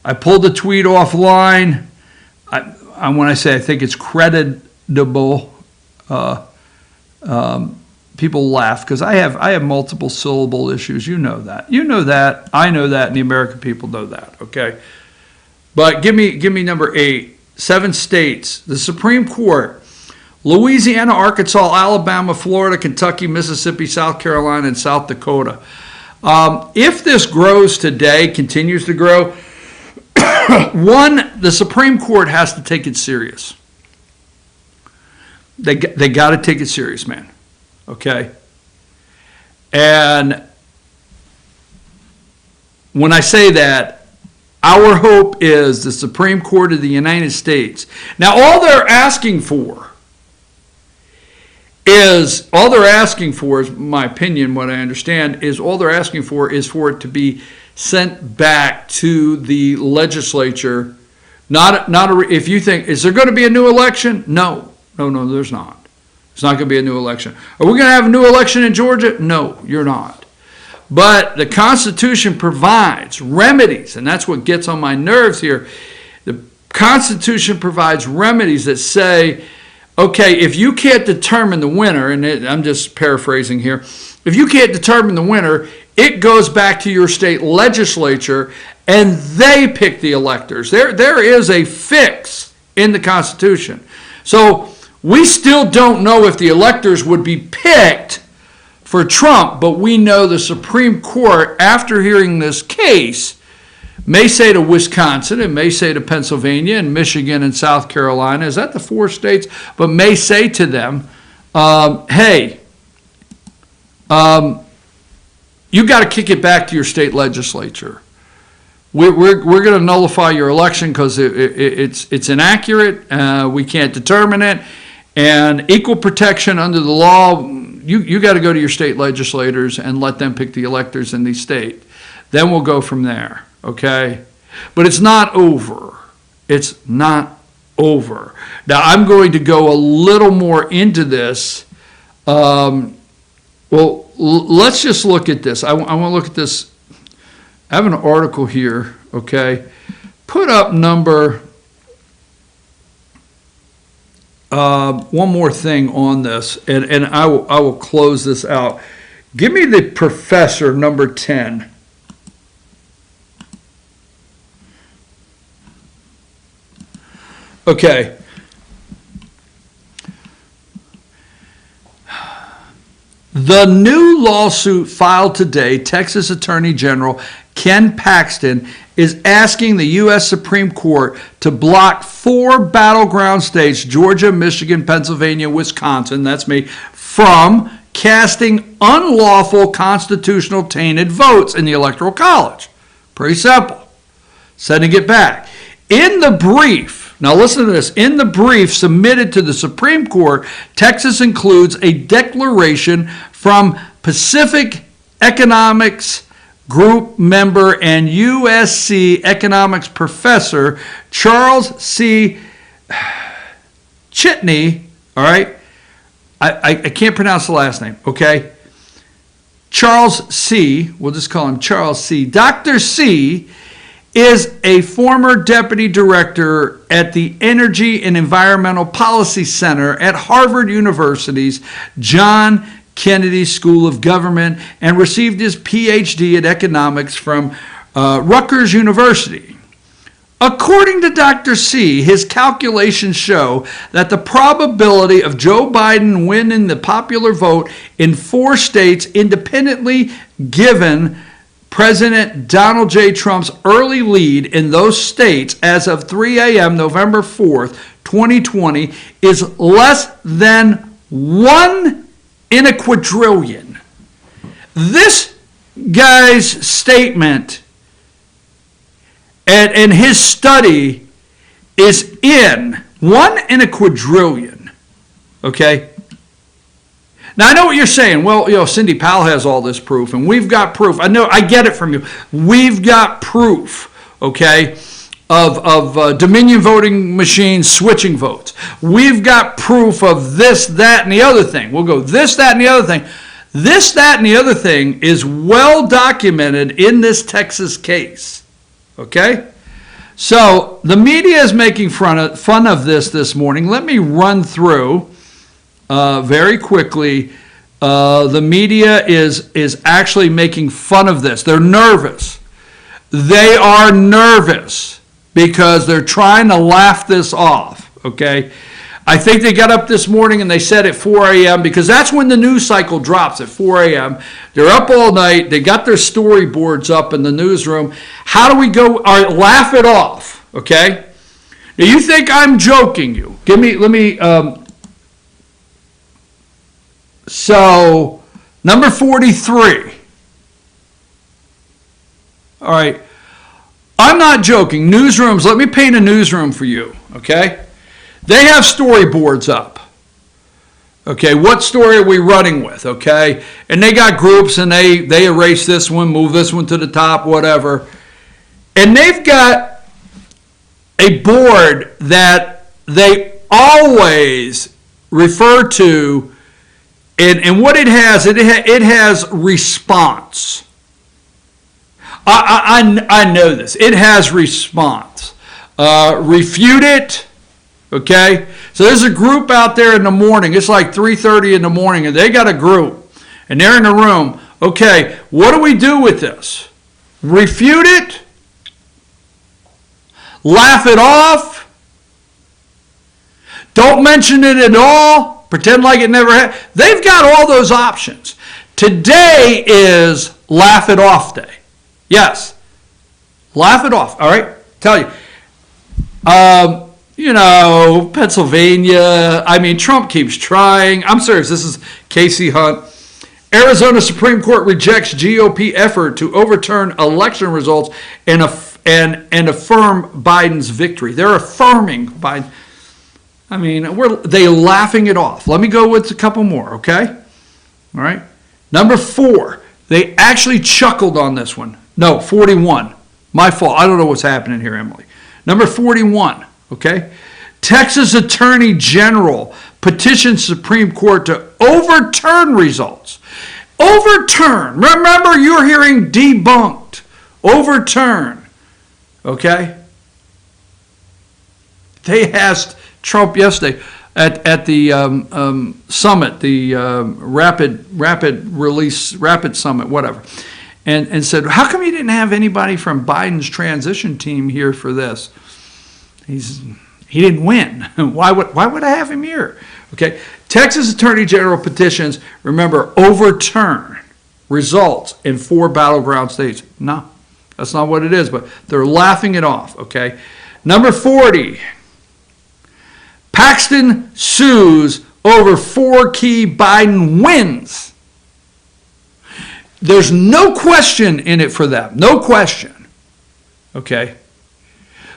I pulled the tweet offline. When I say I think it's creditable, people laugh because I have multiple syllable issues. You know that. You know that. I know that, and the American people know that. Okay, but give me number 8. 7 states. The Supreme Court: Louisiana, Arkansas, Alabama, Florida, Kentucky, Mississippi, South Carolina, and South Dakota. If this grows today, continues to grow, one, the Supreme Court has to take it serious. They got to take it serious, man. Okay? And when I say that, our hope is the Supreme Court of the United States. Now, all they're asking for is, my opinion, what I understand, is all they're asking for is for it to be sent back to the legislature. If you think, is there going to be a new election? No, there's not. It's not going to be a new election. Are we going to have a new election in Georgia? No, you're not. But the Constitution provides remedies, and that's what gets on my nerves here. The Constitution provides remedies that say, okay, if you can't determine the winner, and I'm just paraphrasing here, if you can't determine the winner, it goes back to your state legislature, and they pick the electors. There is a fix in the Constitution. So we still don't know if the electors would be picked for Trump, but we know the Supreme Court, after hearing this case, may say to Wisconsin, and may say to Pennsylvania and Michigan and South Carolina, is that the 4 states? But may say to them, hey, you got to kick it back to your state legislature. We're going to nullify your election because it's inaccurate. We can't determine it. And equal protection under the law, you got to go to your state legislators and let them pick the electors in the state. Then we'll go from there, okay? But it's not over. It's not over. Now, I'm going to go a little more into this. Let's just look at this. I want to look at this. I have an article here, okay? Put up number... one more thing on this, and I will close this out. Give me the professor, number 10. Okay. The new lawsuit filed today, Texas Attorney General Ken Paxton is asking the U.S. Supreme Court to block 4 battleground states, Georgia, Michigan, Pennsylvania, Wisconsin, that's me, from casting unlawful constitutional tainted votes in the Electoral College. Pretty simple. Sending it back. In the brief, now listen to this, in the brief submitted to the Supreme Court, Texas includes a declaration from Pacific Economics Group member and USC economics professor Charles C. Chitney, all right? I can't pronounce the last name, okay? Charles C., we'll just call him Charles C. Dr. C. is a former deputy director at the Energy and Environmental Policy Center at Harvard University's John Kennedy School of Government and received his PhD in economics from Rutgers University. According to Dr. C., his calculations show that the probability of Joe Biden winning the popular vote in 4 states independently, given President Donald J. Trump's early lead in those states as of 3 a.m. November 4th, 2020, is less than 1 in a quadrillion. This guy's statement and his study is in 1 in a quadrillion. Okay? Now, I know what you're saying. Well, Cindy Powell has all this proof, and we've got proof. I know, I get it from you. We've got proof, okay, of Dominion voting machines switching votes. We've got proof of this, that, and the other thing. We'll go this, that, and the other thing. This, that, and the other thing is well documented in this Texas case. Okay? So the media is making fun of this morning. Let me run through very quickly The media is actually making fun of this. They're nervous. They are nervous because they're trying to laugh this off, okay? I think they got up this morning and they said at 4 a.m. because that's when the news cycle drops, at 4 a.m. They're up all night. They got their storyboards up in the newsroom. How do we go? All right, laugh it off, okay? Now, you think I'm joking you. So, number 43. All right. I'm not joking. Newsrooms, let me paint a newsroom for you, okay? They have storyboards up. Okay, what story are we running with, okay? And they got groups and they erase this one, move this one to the top, whatever. And they've got a board that they always refer to, and what it has response. I know this. It has response. Refute it. Okay? So there's a group out there in the morning. It's like 3:30 in the morning, and they got a group, and they're in the room. Okay, what do we do with this? Refute it? Laugh it off? Don't mention it at all? Pretend like it never happened? They've got all those options. Today is laugh it off day. Yes. Laugh it off. All right? Tell you. Pennsylvania. I mean, Trump keeps trying. I'm serious. This is Casey Hunt. Arizona Supreme Court rejects GOP effort to overturn election results and affirm Biden's victory. They're affirming Biden. I mean, they're laughing it off. Let me go with a couple more, okay? All right. Number 4. They actually chuckled on this one. No, 41. My fault. I don't know what's happening here, Emily. Number 41, okay? Texas Attorney General petitions Supreme Court to overturn results. Overturn. Remember, you're hearing debunked. Overturn. Okay? They asked Trump yesterday at the summit, the rapid summit, whatever, and said, how come you didn't have anybody from Biden's transition team here for this? He didn't win. Why would I have him here? Okay. Texas Attorney General petitions, remember, overturn results in 4 battleground states. No, that's not what it is, but they're laughing it off, okay? Number 40, Paxton sues over 4 key Biden wins. There's no question in it for them. No question. Okay?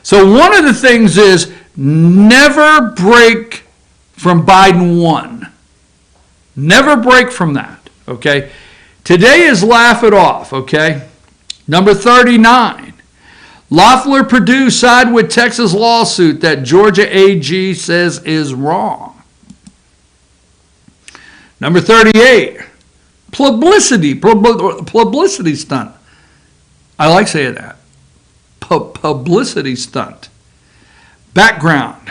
So one of the things is never break from Biden won. Never break from that. Okay? Today is laugh it off. Okay? Number 39. Loeffler Purdue side with Texas lawsuit that Georgia AG says is wrong. Number 38. Publicity stunt. I like saying that. Publicity stunt. Background.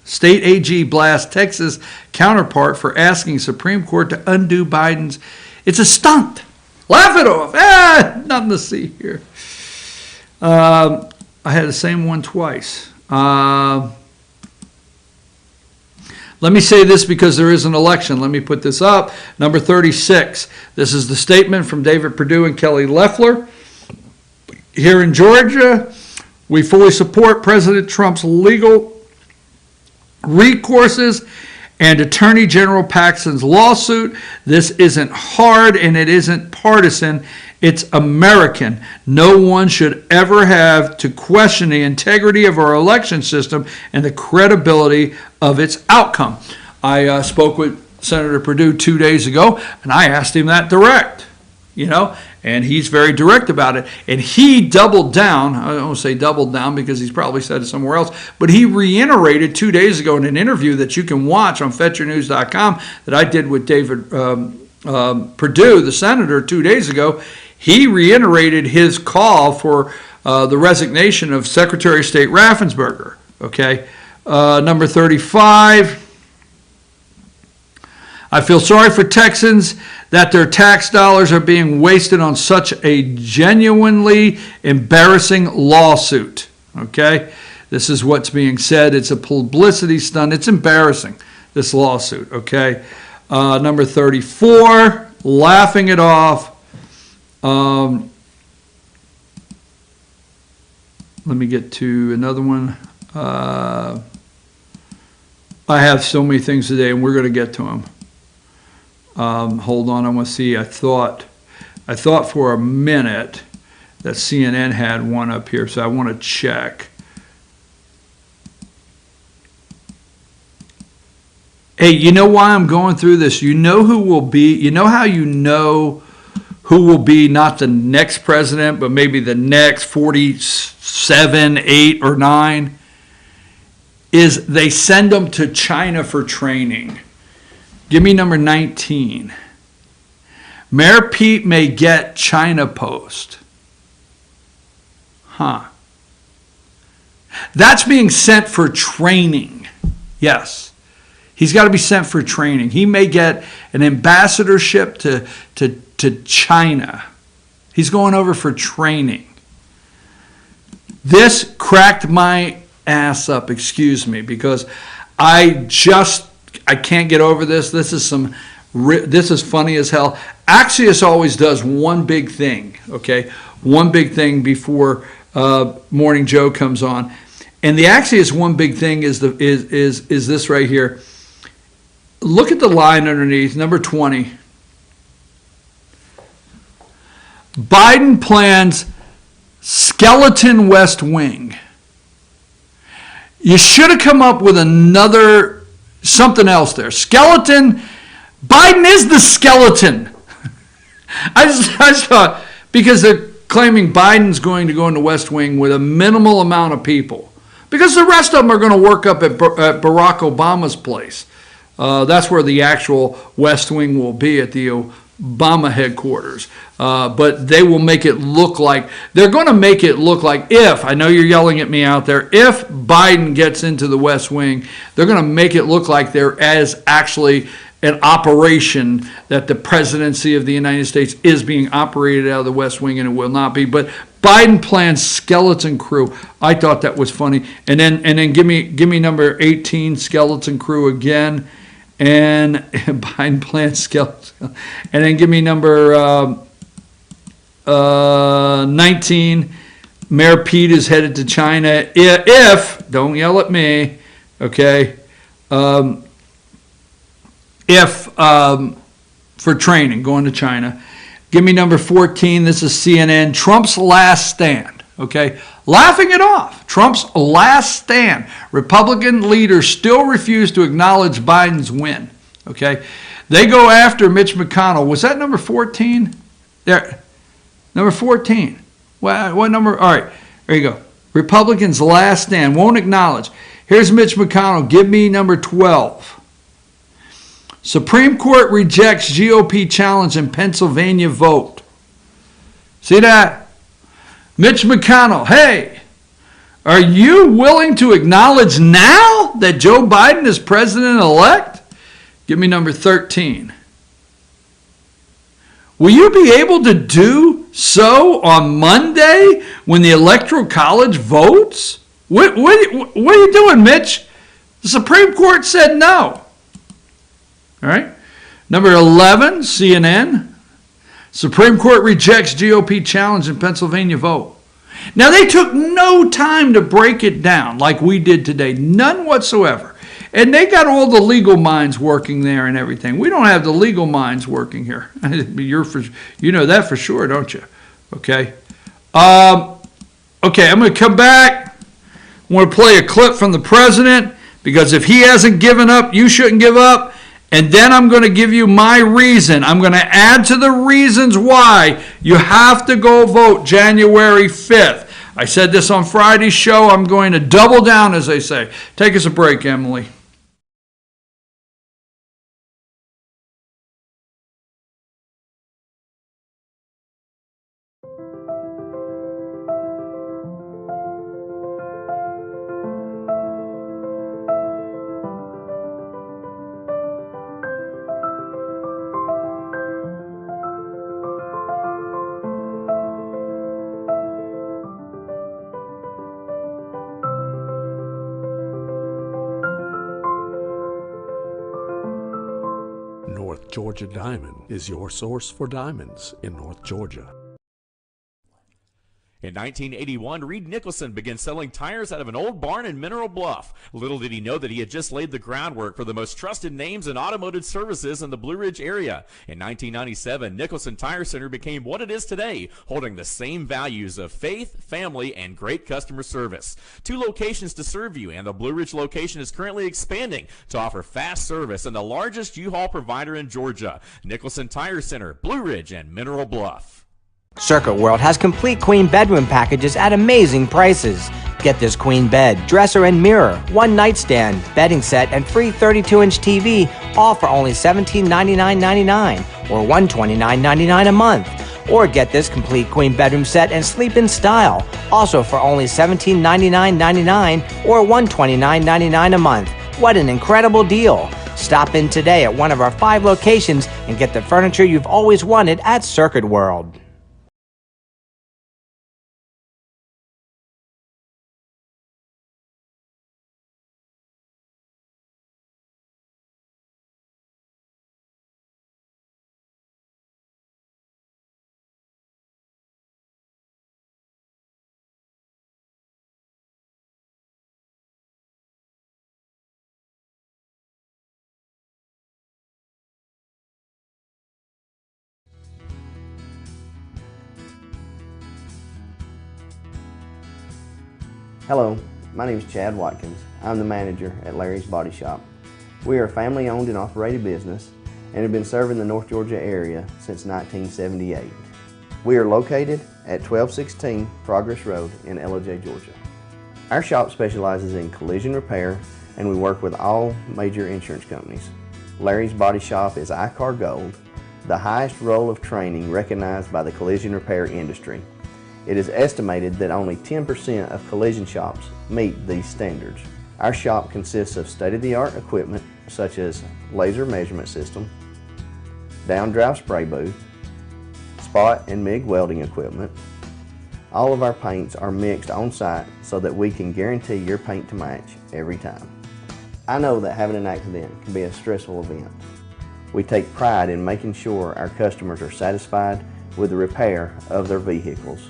State AG blasts Texas counterpart for asking Supreme Court to undo Biden's. It's a stunt. Laugh it off. Nothing to see here. I had the same one twice. Let me say this because there is an election. Let me put this up. Number 36. This is the statement from David Perdue and Kelly Loeffler. Here in Georgia, we fully support President Trump's legal recourses and Attorney General Paxton's lawsuit. This isn't hard and it isn't partisan. It's American. No one should ever have to question the integrity of our election system and the credibility of its outcome. I spoke with Senator Perdue 2 days ago, and I asked him that direct, and he's very direct about it. And he doubled down. I don't say doubled down because he's probably said it somewhere else, but he reiterated 2 days ago in an interview that you can watch on FetcherNews.com that I did with David Perdue, the senator, 2 days ago. He reiterated his call for the resignation of Secretary of State Raffensperger. Okay, number 35. I feel sorry for Texans that their tax dollars are being wasted on such a genuinely embarrassing lawsuit. Okay? This is what's being said. It's a publicity stunt. It's embarrassing, this lawsuit. Okay? Number 34, laughing it off. Let me get to another one. I have so many things today, and we're going to get to them. Hold on, I want to see. I thought for a minute that CNN had one up here, so I want to check. Hey, you know why I'm going through this? You know who will be, you know how you know who will be not the next president, but maybe the next 47, 8, or 9? Is they send them to China for training. Give me number 19. Mayor Pete may get China post. Huh. That's being sent for training. Yes. He's got to be sent for training. He may get an ambassadorship to China. He's going over for training. This cracked my ass up, excuse me, because I can't get over this. This is funny as hell. Axios always does one big thing, okay? One big thing before Morning Joe comes on. And the Axios one big thing is this right here. Look at the line underneath, number 20. Biden plans skeleton West Wing. You should have come up with something else there. Skeleton. Biden is the skeleton. I just thought, because they're claiming Biden's going to go in the West Wing with a minimal amount of people. Because the rest of them are going to work up at Barack Obama's place. That's where the actual West Wing will be, at the Obama headquarters. But they will make it look like, they're going to make it look like, I know you're yelling at me out there, if Biden gets into the West Wing, they're going to make it look like there is actually an operation that the presidency of the United States is being operated out of the West Wing, and it will not be. But Biden plans skeleton crew. I thought that was funny. And then give me number 18, skeleton crew again. And Biden plans skeleton. And then give me number 19. Mayor Pete is headed to China. If don't yell at me, okay? For training, going to China. Give me number 14. This is CNN. Trump's last stand. Okay, laughing it off. Trump's last stand. Republican leaders still refuse to acknowledge Biden's win. Okay, they go after Mitch McConnell. Was that number 14? There, number 14. What number? All right, there you go. Republicans' last stand. Won't acknowledge. Here's Mitch McConnell. Give me number 12. Supreme Court rejects GOP challenge in Pennsylvania vote. See that? Mitch McConnell, hey, are you willing to acknowledge now that Joe Biden is president-elect? Give me number 13. Will you be able to do so on Monday when the Electoral College votes? What are you doing, Mitch? The Supreme Court said no. All right. Number 11, CNN. Supreme Court rejects GOP challenge in Pennsylvania vote. Now, they took no time to break it down like we did today. None whatsoever. And they got all the legal minds working there and everything. We don't have the legal minds working here. You know that for sure, don't you? Okay. Okay, I'm going to come back. I want to play a clip from the president, because if he hasn't given up, you shouldn't give up. And then I'm going to give you my reason. I'm going to add to the reasons why you have to go vote January 5th. I said this on Friday's show. I'm going to double down, as they say. Take us a break, Emily. Georgia Diamond is your source for diamonds in North Georgia. In 1981, Reed Nicholson began selling tires out of an old barn in Mineral Bluff. Little did he know that he had just laid the groundwork for the most trusted names in automotive services in the Blue Ridge area. In 1997, Nicholson Tire Center became what it is today, holding the same values of faith, family, and great customer service. 2 locations to serve you, and the Blue Ridge location is currently expanding to offer fast service and the largest U-Haul provider in Georgia. Nicholson Tire Center, Blue Ridge, and Mineral Bluff. Circuit World has complete queen bedroom packages at amazing prices. Get this queen bed, dresser and mirror, 1 nightstand, bedding set, and free 32-inch TV, all for only $1799.99 or $129.99 a month. Or get this complete queen bedroom set and sleep in style, also for only $1799.99 or $129.99 a month. What an incredible deal! Stop in today at one of our 5 locations and get the furniture you've always wanted at Circuit World. Hello, my name is Chad Watkins. I'm the manager at Larry's Body Shop. We are a family-owned and operated business and have been serving the North Georgia area since 1978. We are located at 1216 Progress Road in LOJ, Georgia. Our shop specializes in collision repair and we work with all major insurance companies. Larry's Body Shop is ICAR Gold, the highest role of training recognized by the collision repair industry. It is estimated that only 10% of collision shops meet these standards. Our shop consists of state-of-the-art equipment such as laser measurement system, down-drive spray booth, spot and MIG welding equipment. All of our paints are mixed on site so that we can guarantee your paint to match every time. I know that having an accident can be a stressful event. We take pride in making sure our customers are satisfied with the repair of their vehicles.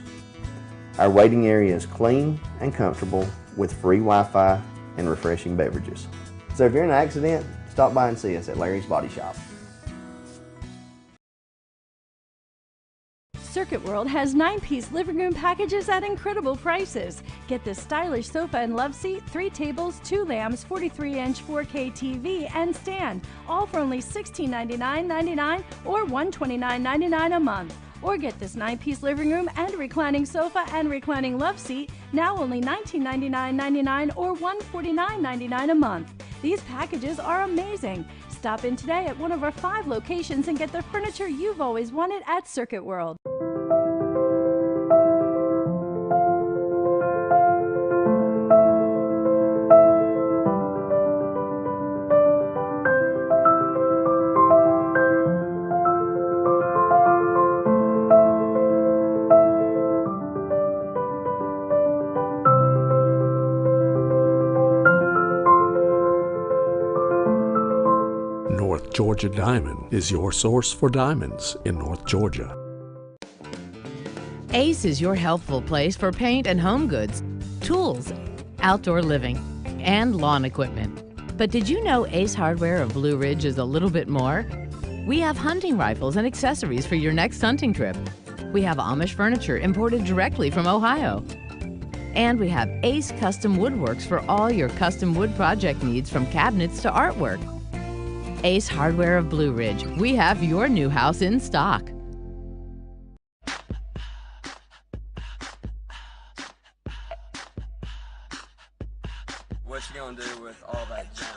Our waiting area is clean and comfortable with free Wi-Fi and refreshing beverages. So if you're in an accident, stop by and see us at Larry's Body Shop. Circuit World has 9-piece living room packages at incredible prices. Get this stylish sofa and love seat, 3 tables, 2 lamps, 43-inch 4K TV, and stand, all for only $1699.99 or $129.99 a month. Or get this 9-piece living room and reclining sofa and reclining love seat, now only $1999.99 or $149.99 a month. These packages are amazing. Stop in today at one of our 5 locations and get the furniture you've always wanted at Circuit World. North Georgia Diamond is your source for diamonds in North Georgia. Ace is your helpful place for paint and home goods, tools, outdoor living, and lawn equipment. But did you know Ace Hardware of Blue Ridge is a little bit more? We have hunting rifles and accessories for your next hunting trip. We have Amish furniture imported directly from Ohio. And we have Ace Custom Woodworks for all your custom wood project needs, from cabinets to artwork. Ace Hardware of Blue Ridge. We have your new house in stock. What you gonna do with all that junk?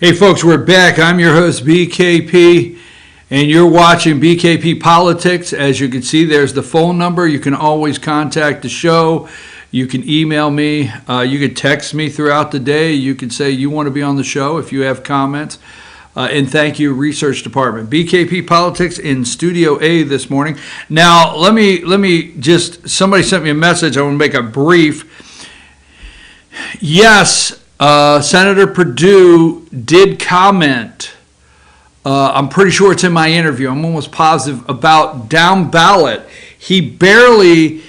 Hey folks, we're back. I'm your host, BKP, and you're watching BKP Politics. As you can see, there's the phone number. You can always contact the show. You can email me. You can text me throughout the day. You can say you want to be on the show if you have comments. And thank you, Research Department. BKP Politics in Studio A this morning. Now, let me just, somebody sent me a message. I want to make a brief. Yes, Senator Perdue did comment. I'm pretty sure it's in my interview. I'm almost positive about down ballot. He barely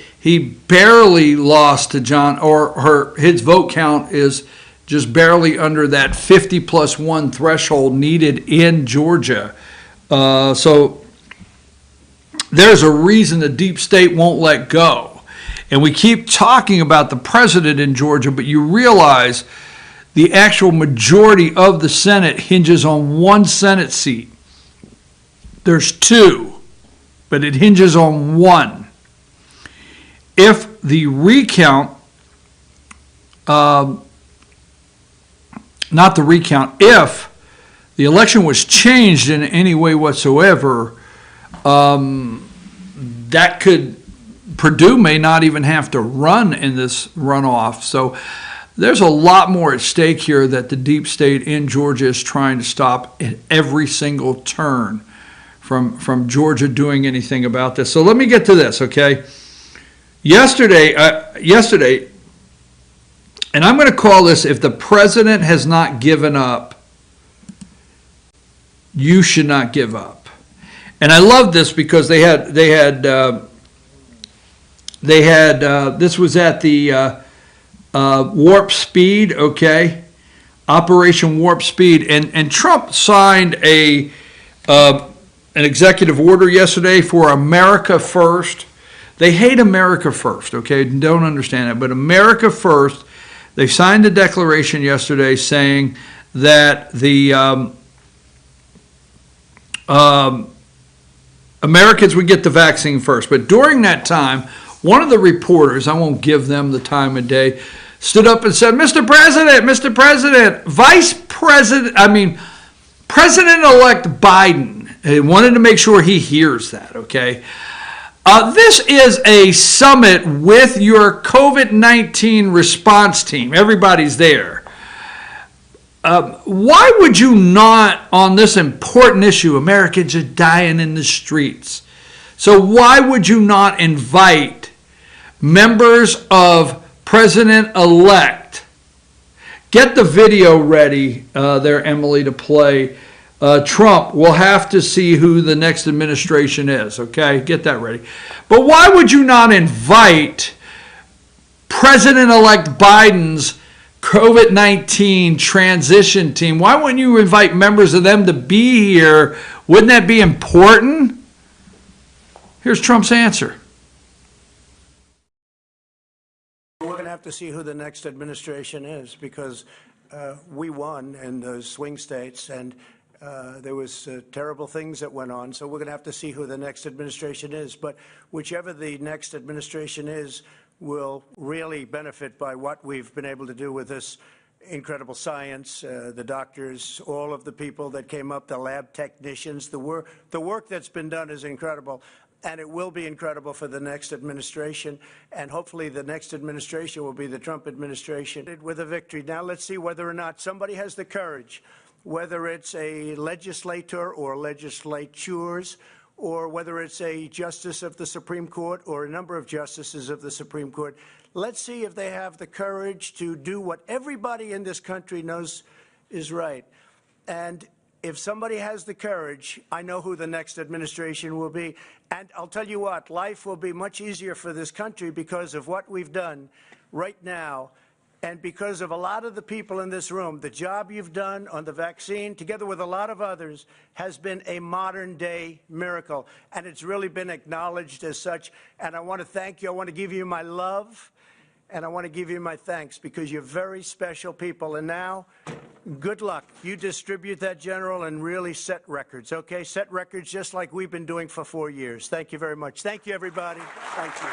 lost to John, or his vote count is just barely under that 50+1 threshold needed in Georgia. So there's a reason the deep state won't let go. And we keep talking about the president in Georgia, but you realize the actual majority of the Senate hinges on one Senate seat. There's two, but it hinges on one. If the recount, if the election was changed in any way whatsoever, that could, Perdue may not even have to run in this runoff. So there's a lot more at stake here that the deep state in Georgia is trying to stop at every single turn from Georgia doing anything about this. So let me get to this, okay? Yesterday, and I'm going to call this, if the president has not given up, you should not give up. And I love this because they had this was at the Warp Speed, okay, Operation Warp Speed, and Trump signed an executive order yesterday for America First. They hate America First, okay? Don't understand that, but America First. They signed a declaration yesterday saying that the Americans would get the vaccine first. But during that time, one of the reporters, I won't give them the time of day, stood up and said, Mr. President, President-elect Biden, wanted to make sure he hears that, okay? This is a summit with your COVID-19 response team. Everybody's there. Why would you not, on this important issue, Americans are dying in the streets, so why would you not invite members of President-elect? Get the video ready there, Emily, to play. Trump will have to see who the next administration is, okay? Get that ready. But why would you not invite President-elect Biden's COVID-19 transition team? Why wouldn't you invite members of them to be here? Wouldn't that be important? Here's Trump's answer. We're going to have to see who the next administration is because we won in those swing states and there was terrible things that went on, so we're going to have to see who the next administration is. But whichever the next administration is will really benefit by what we've been able to do with this incredible science, the doctors, all of the people that came up, the lab technicians. The work that's been done is incredible, and it will be incredible for the next administration. And hopefully the next administration will be the Trump administration with a victory. Now let's see whether or not somebody has the courage, whether it's a legislator or legislatures, or whether it's a justice of the Supreme Court or a number of justices of the Supreme Court. Let's see if they have the courage to do what everybody in this country knows is right. And if somebody has the courage, I know who the next administration will be. And I'll tell you what, life will be much easier for this country because of what we've done right now. And because of a lot of the people in this room, the job you've done on the vaccine, together with a lot of others, has been a modern-day miracle. And it's really been acknowledged as such. And I want to thank you. I want to give you my love. And I want to give you my thanks because you're very special people. And now, good luck. You distribute that, General, and really set records, okay? Set records just like we've been doing for 4 years. Thank you very much. Thank you, everybody. Thank you.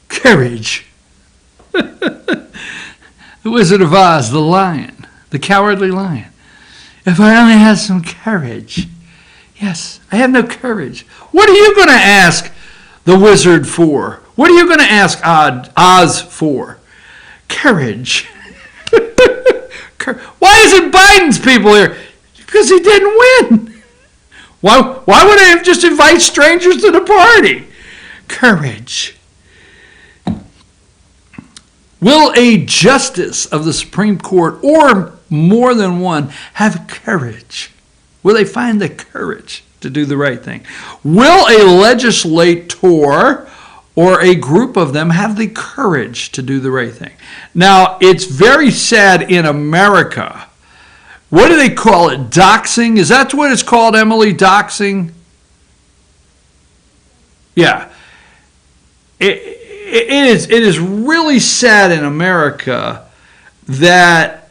Courage. The Wizard of Oz, the lion, the cowardly lion. If I only had some courage. Yes, I have no courage. What are you going to ask the wizard for? What are you going to ask Oz for? Courage. Why isn't Biden's people here? Because he didn't win. Why would I just invite strangers to the party? Courage. Will a justice of the Supreme Court, or more than one, have courage? Will they find the courage to do the right thing? Will a legislator or a group of them have the courage to do the right thing? Now, it's very sad in America. What do they call it? Doxing? Is that what it's called, Emily? Doxing? Yeah. It is really sad in America that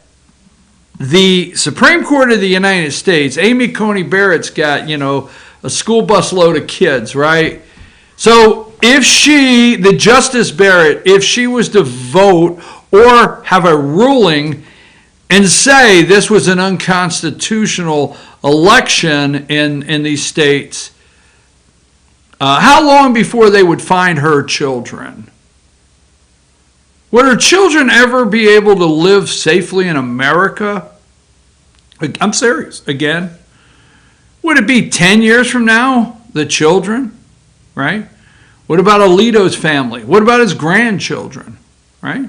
the Supreme Court of the United States, Amy Coney Barrett's got, a school bus load of kids, right? So if the Justice Barrett, if she was to vote or have a ruling and say this was an unconstitutional election in these states, how long before they would find her children? Would her children ever be able to live safely in America? I'm serious, again. Would it be 10 years from now, the children, right? What about Alito's family? What about his grandchildren, right?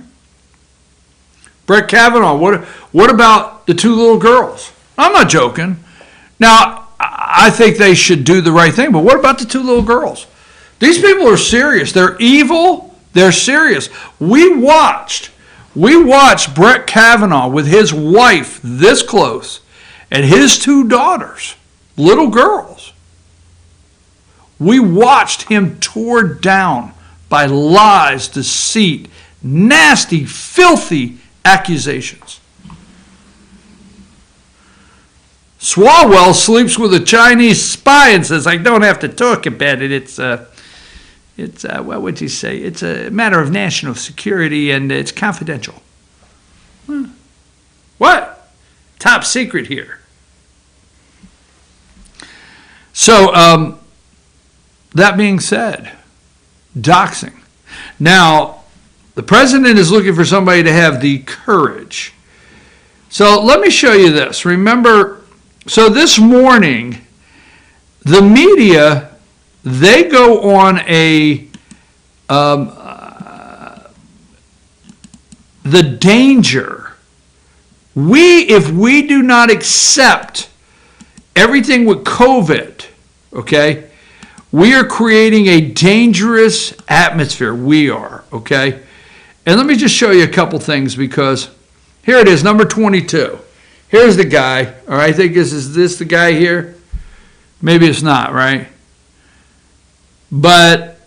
Brett Kavanaugh, what about the 2 little girls? I'm not joking. Now, I think they should do the right thing, but what about the 2 little girls? These people are serious. They're evil. They're serious. We watched Brett Kavanaugh with his wife this close and his 2 daughters, little girls. We watched him torn down by lies, deceit, nasty, filthy accusations. Swalwell sleeps with a Chinese spy and says, I don't have to talk about it. It's what would you say? It's a matter of national security and it's confidential. What? Top secret here. So, that being said, doxing. Now, the president is looking for somebody to have the courage. So let me show you this. Remember, so this morning, the media, they go on the danger. If we do not accept everything with COVID, okay, we are creating a dangerous atmosphere. We are, okay? And let me just show you a couple things because here it is, number 22. Here's the guy, all right? I think is this the guy here? Maybe it's not, right? But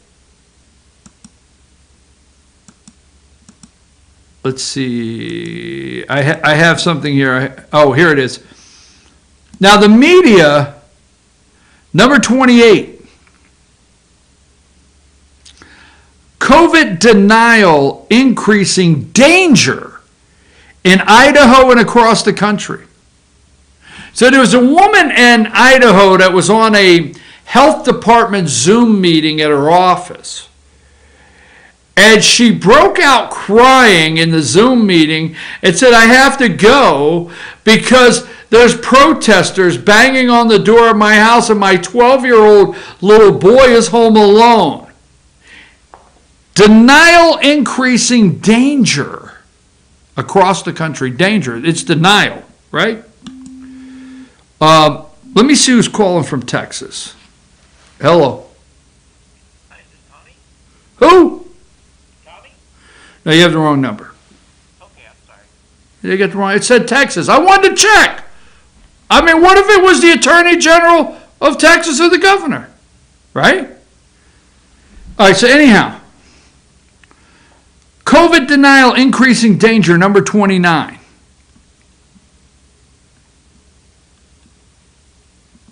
let's see. I have something here. Oh, here it is. Now the media, number 28. COVID denial increasing danger in Idaho and across the country. So there was a woman in Idaho that was on a health department Zoom meeting at her office. And she broke out crying in the Zoom meeting and said, I have to go because there's protesters banging on the door of my house and my 12-year-old little boy is home alone. Denial increasing danger across the country. Danger. It's denial, right? Let me see who's calling from Texas. Hello. Hi, is this Tommy? Who? Tommy? No, you have the wrong number. Okay, I'm sorry. You got the wrong. It said Texas. I wanted to check. I mean, what if it was the Attorney General of Texas or the governor? Right? All right, so anyhow. COVID denial increasing danger, number 29.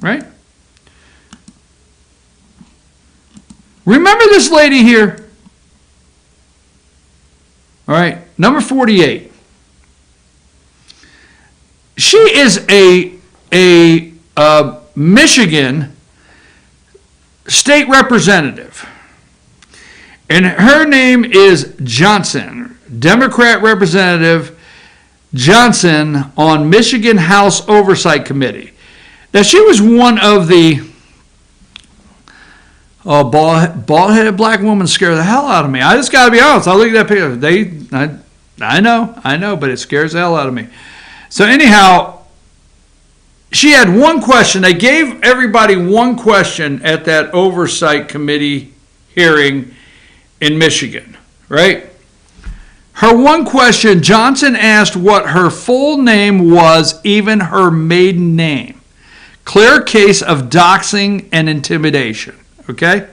Right? Remember this lady here? All right, number 48. She is a Michigan state representative. And her name is Johnson, Democrat Representative Johnson on Michigan House Oversight Committee. Now, she was one of the bald-headed black woman scared the hell out of me. I just got to be honest. I look at that picture. I know, but it scares the hell out of me. So anyhow, she had one question. They gave everybody one question at that Oversight Committee hearing in Michigan, right? Her one question, Johnson asked what her full name was, even her maiden name. Clear case of doxing and intimidation, okay?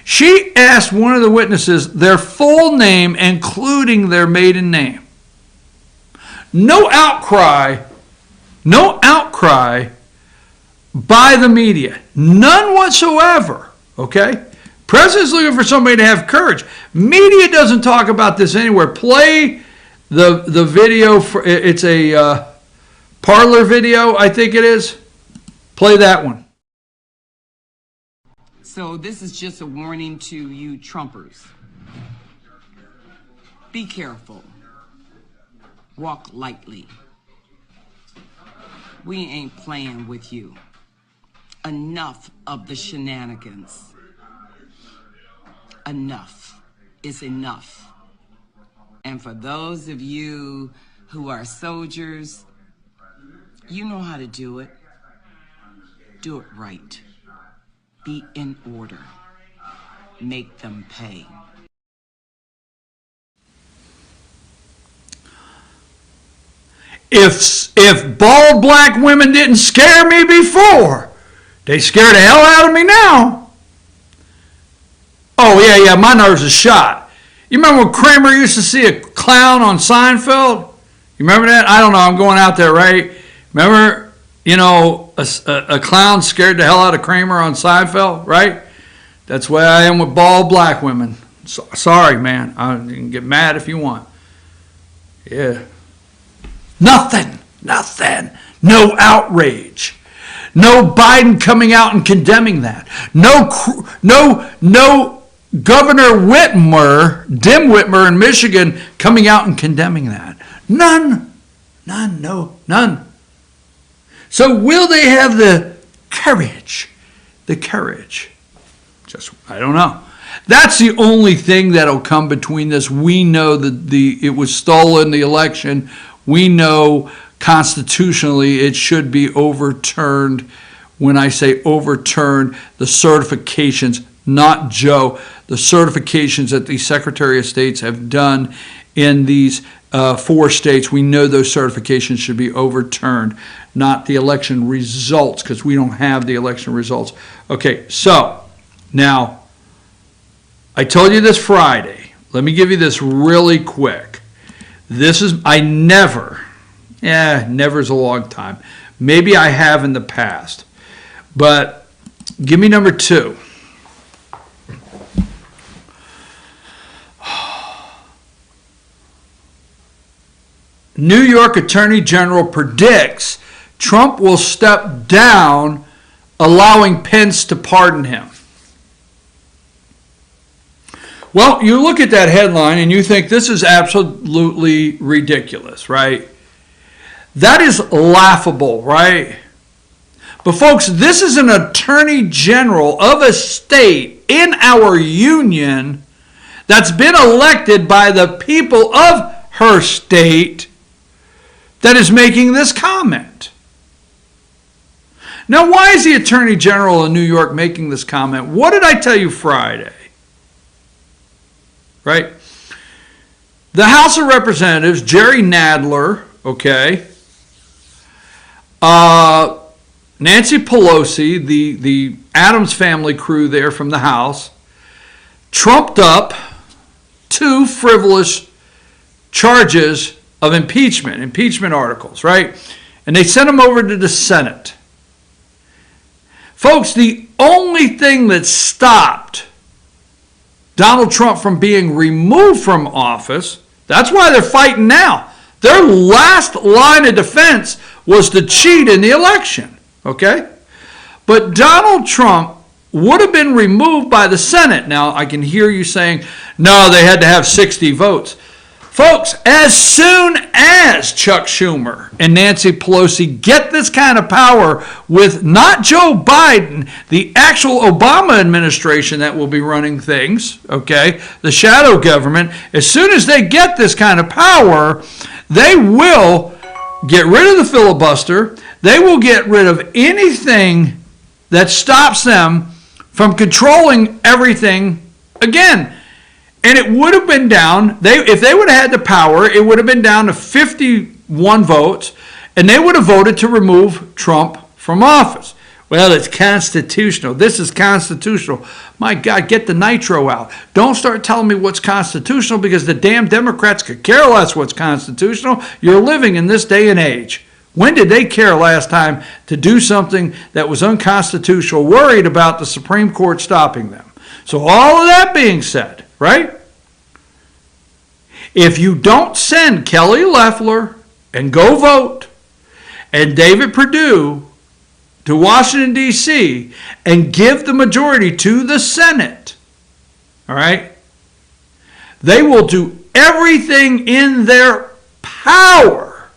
She asked one of the witnesses their full name, including their maiden name. No outcry by the media. None whatsoever, okay? President's looking for somebody to have courage. Media doesn't talk about this anywhere. Play the video. It's a Parler video, I think it is. Play that one. So this is just a warning to you Trumpers. Be careful. Walk lightly. We ain't playing with you. Enough of the shenanigans. Enough is enough. And for those of you who are soldiers, you know how to do it. Do it right. Be in order. Make them pay. If bald black women didn't scare me before, they scare the hell out of me now. Oh, yeah, my nerves are shot. You remember when Kramer used to see a clown on Seinfeld? You remember that? I don't know. I'm going out there, right? Remember, a clown scared the hell out of Kramer on Seinfeld, right? That's the way I am with bald black women. Sorry, man. You can get mad if you want. Yeah. Nothing. No outrage. No Biden coming out and condemning that. No Governor Whitmer, Dim Whitmer in Michigan coming out and condemning that. None. So will they have the courage? I don't know. That's the only thing that'll come between this. We know that it was stolen, the election. We know constitutionally it should be overturned. When I say overturned, the certifications, not Joe, the certifications that the Secretary of States have done in these 4 states, we know those certifications should be overturned, not the election results, because we don't have the election results. Okay, so now, I told you this Friday. Let me give you this really quick. Never is a long time. Maybe I have in the past. But give me number 2. New York Attorney General predicts Trump will step down, allowing Pence to pardon him. Well, you look at that headline and you think this is absolutely ridiculous, right? That is laughable, right? But folks, this is an attorney general of a state in our union that's been elected by the people of her state that is making this comment. Now, why is the attorney general of New York making this comment? What did I tell you Friday? Right? The House of Representatives, Jerry Nadler, okay, Nancy Pelosi, the Addams family crew there from the House, trumped up 2 frivolous charges of impeachment articles, right? And they sent them over to the Senate. Folks, the only thing that stopped Donald Trump from being removed from office, that's why they're fighting now. Their last line of defense was to cheat in the election, okay? But Donald Trump would have been removed by the Senate. Now, I can hear you saying, no, they had to have 60 votes. Folks, as soon as Chuck Schumer and Nancy Pelosi get this kind of power with not Joe Biden, the actual Obama administration that will be running things, okay, the shadow government, as soon as they get this kind of power, they will get rid of the filibuster. They will get rid of anything that stops them from controlling everything again. And it would have been down, if they would have had the power, it would have been down to 51 votes, and they would have voted to remove Trump from office. Well, it's constitutional. This is constitutional. My God, get the nitro out. Don't start telling me what's constitutional, because the damn Democrats could care less what's constitutional. You're living in this day and age. When did they care last time to do something that was unconstitutional, worried about the Supreme Court stopping them? So all of that being said, right? If you don't send Kelly Loeffler and go vote and David Perdue to Washington, D.C. and give the majority to the Senate, all right, they will do everything in their power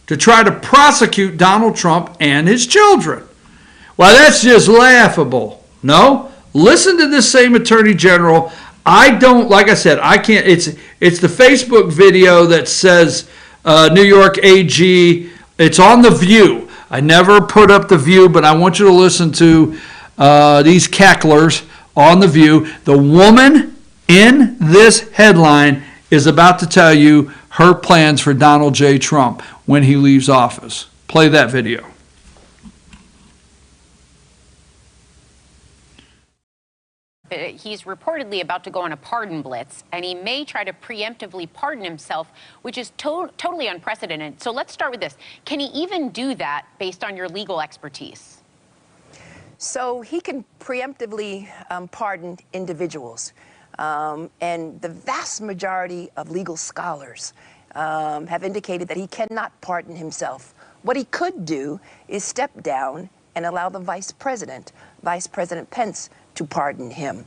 to try to prosecute Donald Trump and his children. Well, that's just laughable. No? Listen to this same Attorney General. I don't, like I said, I can't, it's the Facebook video that says New York AG. It's on The View. I never put up The View, but I want you to listen to these cacklers on The View. The woman in this headline is about to tell you her plans for Donald J. Trump when he leaves office. Play that video. He's reportedly about to go on a pardon blitz, and he may try to preemptively pardon himself, which is totally unprecedented. So let's start with this. Can he even do that based on your legal expertise? So he can preemptively pardon individuals. And the vast majority of legal scholars have indicated that he cannot pardon himself. What he could do is step down and allow the Vice President Pence, to pardon him.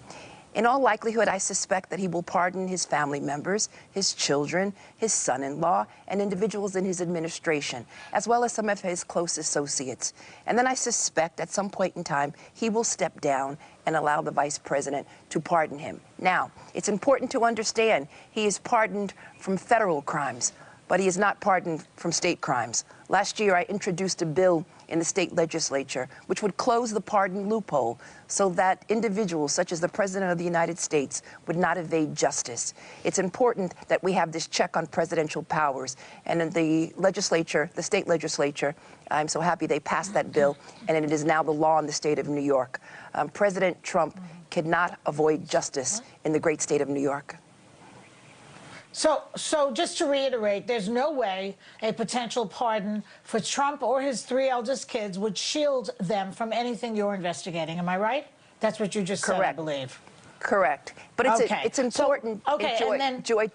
In all likelihood, I suspect that he will pardon his family members, his children, his son-in-law, and individuals in his administration, as well as some of his close associates. And then I suspect at some point in time, he will step down and allow the Vice President to pardon him. Now, it's important to understand he is pardoned from federal crimes, but he is not pardoned from state crimes. Last year, I introduced a bill in the state legislature which would close the pardon loophole so that individuals such as the President of the United States would not evade justice. It's important that we have this check on presidential powers. And in the legislature, the state legislature, I'm so happy they passed that bill, and it is now the law in the state of New York. President Trump cannot avoid justice in the great state of New York. So just to reiterate, there's no way a potential pardon for Trump or his 3 eldest kids would shield them from anything you're investigating. Am I right? That's what you just said, I believe. Correct. But it's important, Joy,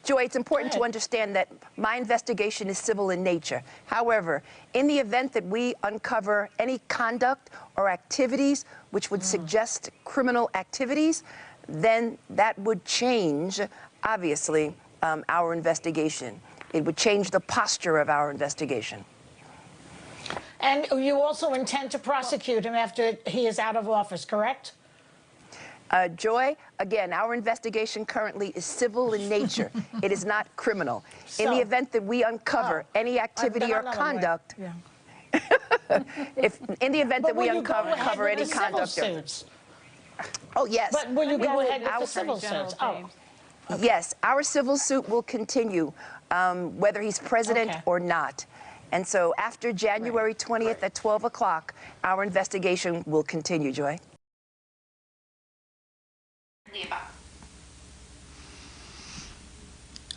Joy, it's important to understand that my investigation is civil in nature. However, in the event that we uncover any conduct or activities which would suggest criminal activities, then that would change, obviously, our investigation. It would change the posture of our investigation. And you also intend to prosecute him after he is out of office, correct? Joy, again, our investigation currently is civil in nature. It is not criminal. In the event that we uncover any activity or conduct, in the event that we uncover any conduct, oh, yes. But will you go ahead with the civil suits? Oh. Yes, our civil suit will continue, whether he's president or not. And so after January 20th at 12 o'clock, our investigation will continue, Joy.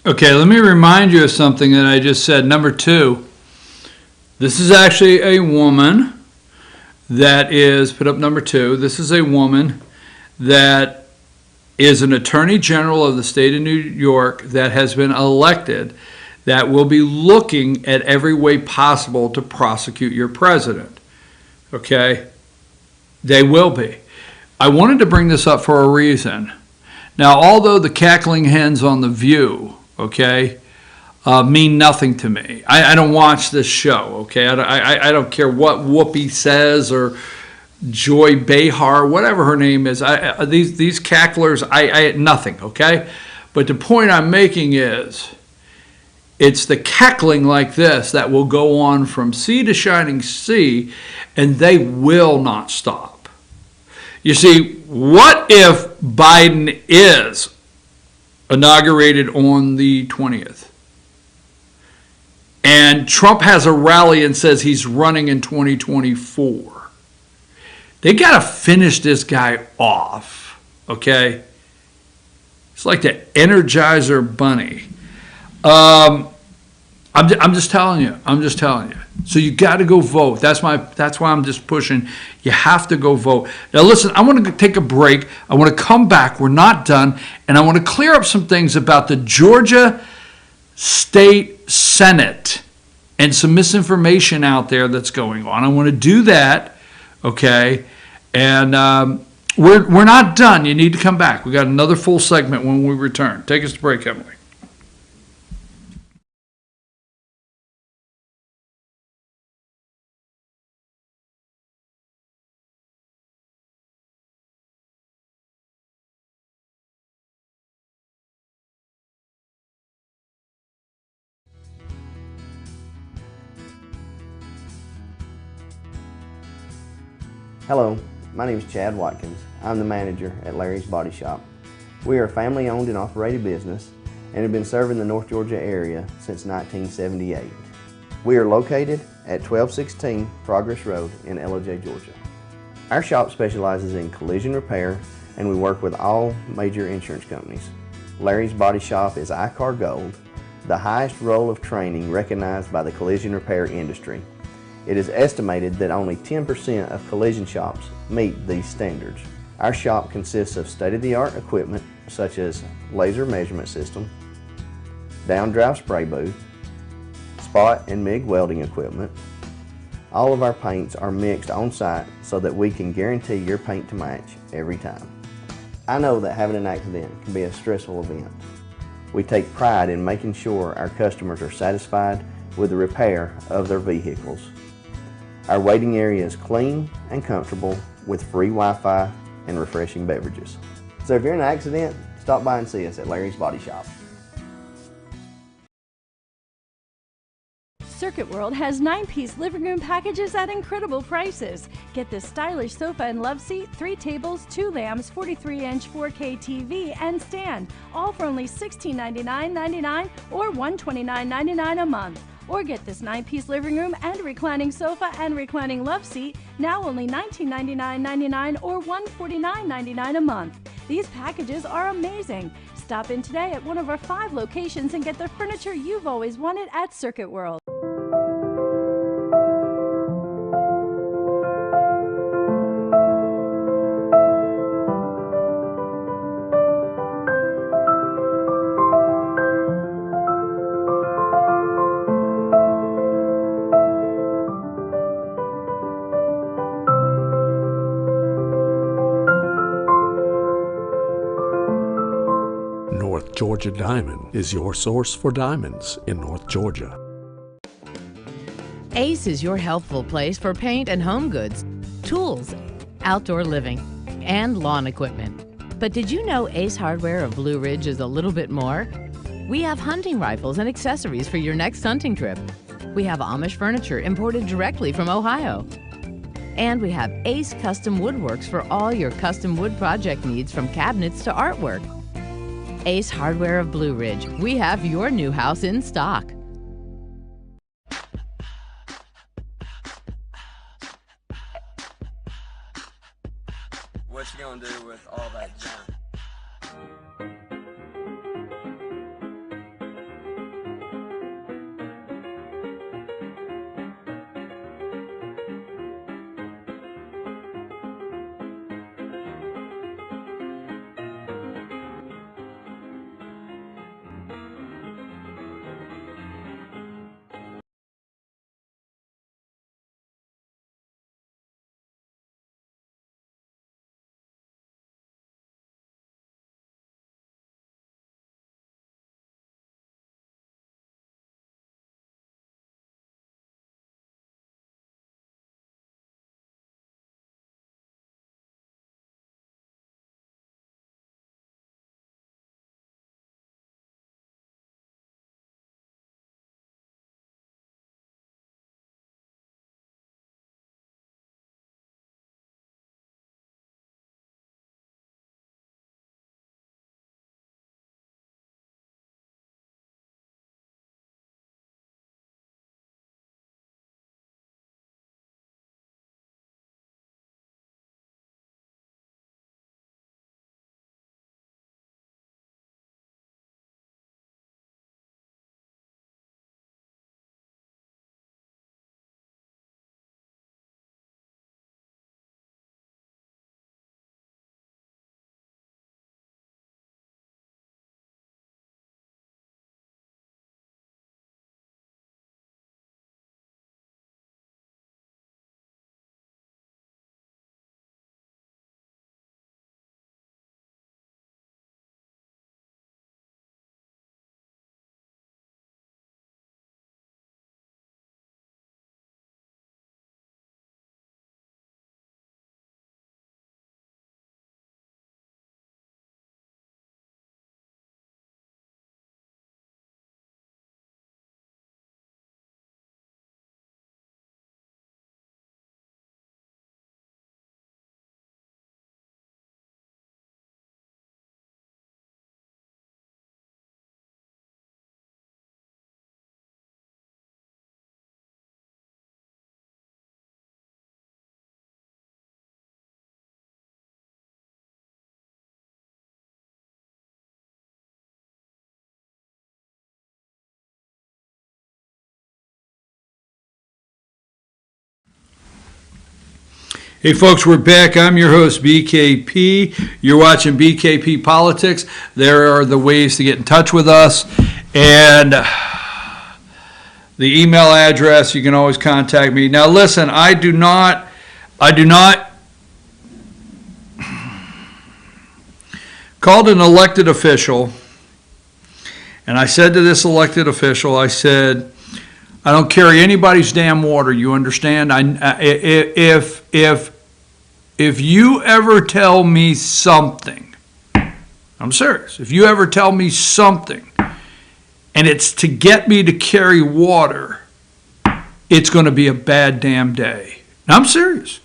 Okay, let me remind you of something that I just said. Number 2, this is actually a woman that is, put up number 2, this is a woman that is an attorney general of the state of New York that has been elected that will be looking at every way possible to prosecute your president. Okay? They will be. I wanted to bring this up for a reason. Now, although the cackling hens on The View, okay, mean nothing to me. I don't watch this show, okay? I don't care what Whoopi says or Joy Behar, whatever her name is. These cacklers, nothing, okay? But the point I'm making is, it's the cackling like this that will go on from sea to shining sea, and they will not stop. You see, what if Biden is inaugurated on the 20th? And Trump has a rally and says he's running in 2024. They got to finish this guy off, okay? It's like the Energizer Bunny. I'm just telling you. I'm just telling you. So you got to go vote. That's why I'm just pushing. You have to go vote. Now listen, I want to take a break. I want to come back. We're not done. And I want to clear up some things about the Georgia State Senate and some misinformation out there that's going on. I want to do that, okay? And we're not done. You need to come back. We got another full segment when we return. Take us to break, Emily. Hello, my name is Chad Watkins. I'm the manager at Larry's Body Shop. We are a family-owned and operated business and have been serving the North Georgia area since 1978. We are located at 1216 Progress Road in Ellijay, Georgia. Our shop specializes in collision repair and we work with all major insurance companies. Larry's Body Shop is ICAR Gold, the highest role of training recognized by the collision repair industry. It is estimated that only 10% of collision shops meet these standards. Our shop consists of state-of-the-art equipment such as laser measurement system, down-drive spray booth, spot and MIG welding equipment. All of our paints are mixed on-site so that we can guarantee your paint to match every time. I know that having an accident can be a stressful event. We take pride in making sure our customers are satisfied with the repair of their vehicles. Our waiting area is clean and comfortable with free Wi-Fi and refreshing beverages. So if you're in an accident, stop by and see us at Larry's Body Shop. Circuit World has 9-piece living room packages at incredible prices. Get this stylish sofa and love seat, 3 tables, 2 lamps, 43-inch 4K TV, and stand, all for only $1699.99 or $129.99 a month. Or get this 9-piece living room and reclining sofa and reclining love seat, now only $1999.99 or $149.99 a month. These packages are amazing. Stop in today at one of our 5 locations and get the furniture you've always wanted at Circuit World. North Georgia Diamond is your source for diamonds in North Georgia. Ace is your healthful place for paint and home goods, tools, outdoor living, and lawn equipment. But did you know Ace Hardware of Blue Ridge is a little bit more? We have hunting rifles and accessories for your next hunting trip. We have Amish furniture imported directly from Ohio. And we have Ace Custom Woodworks for all your custom wood project needs, from cabinets to artwork. Ace Hardware of Blue Ridge. We have your new house in stock. What you gonna do with all that junk? Hey folks, we're back. I'm your host, BKP. You're watching BKP Politics. There are the ways to get in touch with us. And the email address, you can always contact me. Now listen, I do not called an elected official, and I said to this elected official, I said, I don't carry anybody's damn water, you understand? If you ever tell me something, I'm serious, if you ever tell me something, and it's to get me to carry water, it's going to be a bad damn day. I'm serious.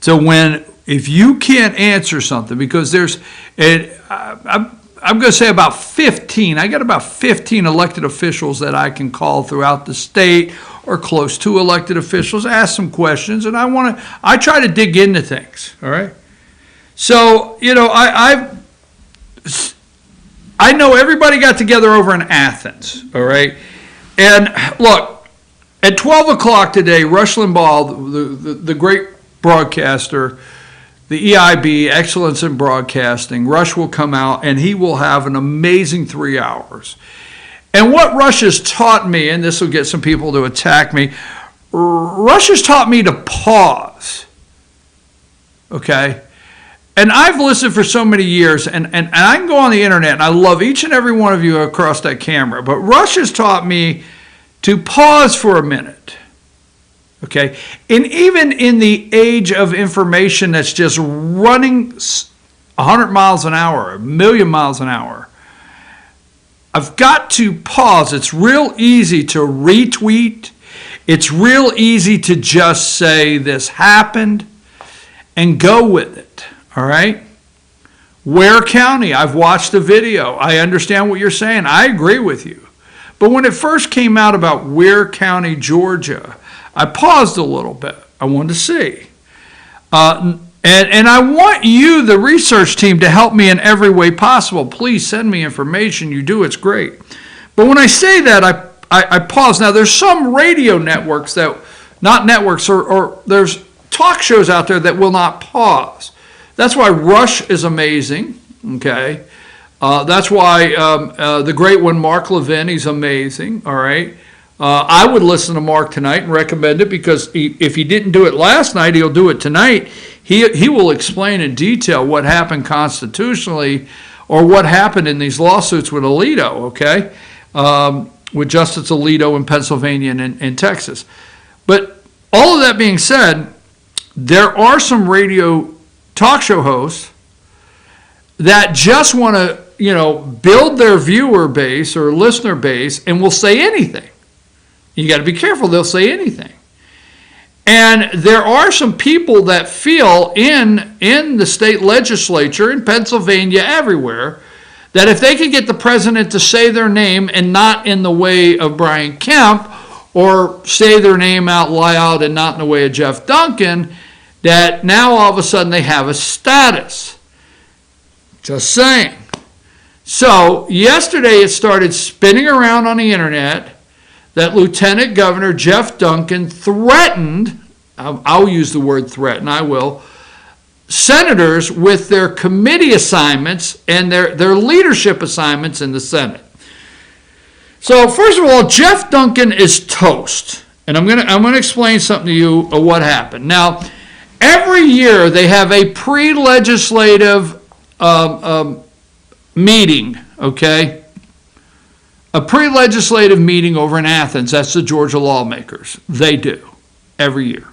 So if you can't answer something, because there's, I'm going to say about 15. I got about 15 elected officials that I can call throughout the state or close to elected officials, ask some questions, and I try to dig into things, all right? So, you know, I know everybody got together over in Athens, all right? And look, at 12 o'clock today, Rush Limbaugh, the great broadcaster, the EIB, Excellence in Broadcasting, Rush will come out and he will have an amazing 3 hours. And what Rush has taught me, and this will get some people to attack me, Rush has taught me to pause, okay? And I've listened for so many years, and I can go on the internet, and I love each and every one of you across that camera, but Rush has taught me to pause for a minute. Okay, and even in the age of information that's just running 100 miles an hour, 1,000,000 miles an hour, I've got to pause. It's real easy to retweet. It's real easy to just say this happened and go with it, all right? Ware County, I've watched the video. I understand what you're saying. I agree with you. But when it first came out about Ware County, Georgia, I paused a little bit. I wanted to see. And I want you, the research team, to help me in every way possible. Please send me information. You do, it's great. But when I say that, I pause. Now, there's some radio networks that, not networks, or there's talk shows out there that will not pause. That's why Rush is amazing, okay? That's why the great one, Mark Levin, he's amazing, all right? I would listen to Mark tonight and recommend it, because if he didn't do it last night, he'll do it tonight. He will explain in detail what happened constitutionally, or what happened in these lawsuits with Alito, okay? With Justice Alito in Pennsylvania and in Texas. But all of that being said, there are some radio talk show hosts that just want to, you know, build their viewer base or listener base and will say anything. You got to be careful, they'll say anything. And there are some people that feel in the state legislature, in Pennsylvania, everywhere, that if they can get the president to say their name and not in the way of Brian Kemp, or say their name out loud and not in the way of Jeff Duncan, that now all of a sudden they have a status. Just saying. So yesterday it started spinning around on the internet that Lieutenant Governor Jeff Duncan threatened, I'll use the word threaten, I will, senators with their committee assignments and their leadership assignments in the Senate. So first of all, Jeff Duncan is toast. And I'm gonna explain something to you of what happened. Now, every year they have a pre-legislative meeting, okay? A pre-legislative meeting over in Athens. That's the Georgia lawmakers. They do every year.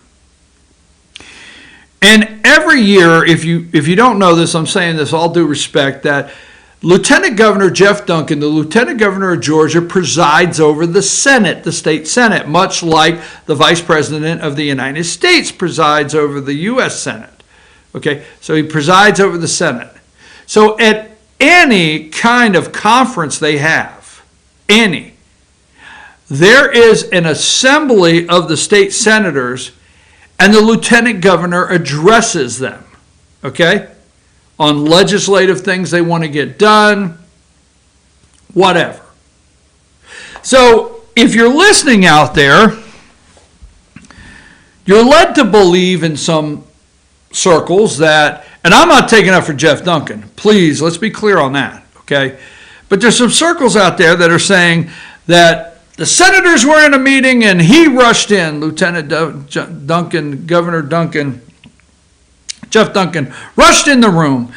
And every year, if you don't know this, I'm saying this all due respect, that Lieutenant Governor Jeff Duncan, the Lieutenant Governor of Georgia, presides over the Senate, the state Senate, much like the Vice President of the United States presides over the U.S. Senate. Okay, so he presides over the Senate. So at any kind of conference they have, there is an assembly of the state senators, and the lieutenant governor addresses them, okay, on legislative things they want to get done, whatever. So if you're listening out there, You're led to believe in some circles that, and I'm not taking up for Jeff Duncan. Please, let's be clear on that, okay? But there's some circles out there that are saying that the senators were in a meeting and he rushed in, Lieutenant Duncan, Governor Duncan, Jeff Duncan, rushed in the room.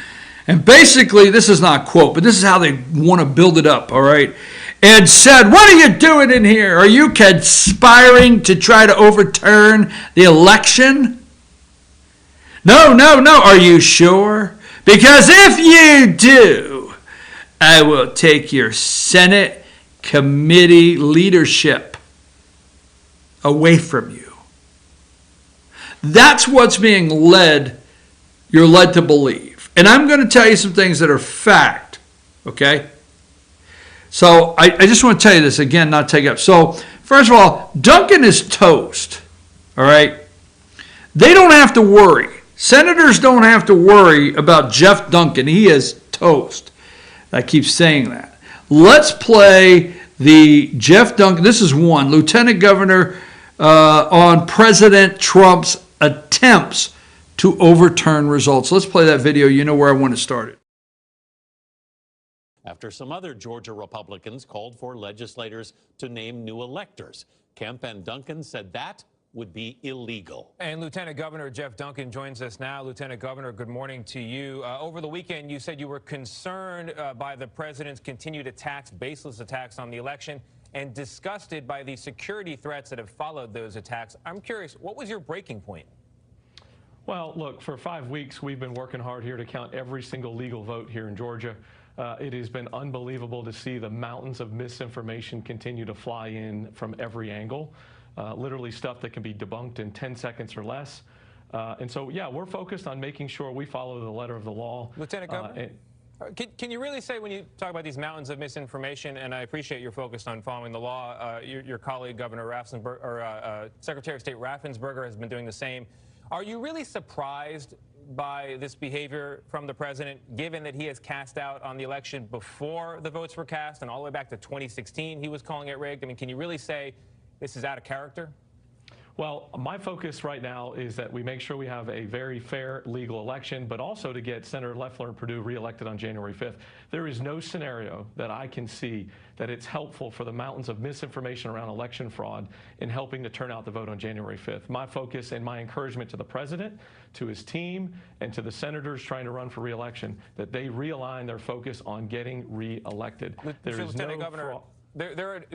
And basically, this is not a quote, but this is how they want to build it up, all right? And said, what are you doing in here? Are you conspiring to try to overturn the election? No. Are you sure? Because if you do, I will take your Senate committee leadership away from you. That's what's being led, you're led to believe. And I'm going to tell you some things that are fact, okay? So I just want to tell you this again, not take up. So first of all, Duncan is toast, all right? They don't have to worry. Senators don't have to worry about Jeff Duncan. He is toast. I keep saying that. Let's play the Jeff Duncan. This is one. Lieutenant Governor on President Trump's attempts to overturn results. Let's play that video. You know where I want to start it. After some other Georgia Republicans called for legislators to name new electors, Kemp and Duncan said that would be illegal. And Lieutenant Governor Jeff Duncan joins us now. Lieutenant Governor, good morning to you. Over the weekend, you said you were concerned by the president's continued attacks, baseless attacks on the election, and disgusted by the security threats that have followed those attacks. I'm curious, what was your breaking point? Well, look, for 5 weeks, we've been working hard here to count every single legal vote here in Georgia. It has been unbelievable to see the mountains of misinformation continue to fly in from every angle. Literally stuff that can be debunked in 10 seconds or less. And so, yeah, we're focused on making sure we follow the letter of the law. Lieutenant Governor, can you really say when you talk about these mountains of misinformation, and I appreciate your focus on following the law, your colleague, Governor Raffensperger, or Secretary of State Raffensperger has been doing the same. Are you really surprised by this behavior from the president, given that he has cast out on the election before the votes were cast and all the way back to 2016, he was calling it rigged? I mean, can you really say this is out of character? Well, my focus right now is that we make sure we have a very fair legal election, but also to get Senator Loeffler and Perdue reelected on January 5th. There is no scenario that I can see that it's helpful for the mountains of misinformation around election fraud in helping to turn out the vote on January 5th. My focus and my encouragement to the president, to his team, and to the senators trying to run for reelection, that they realign their focus on getting reelected. There is no fraud.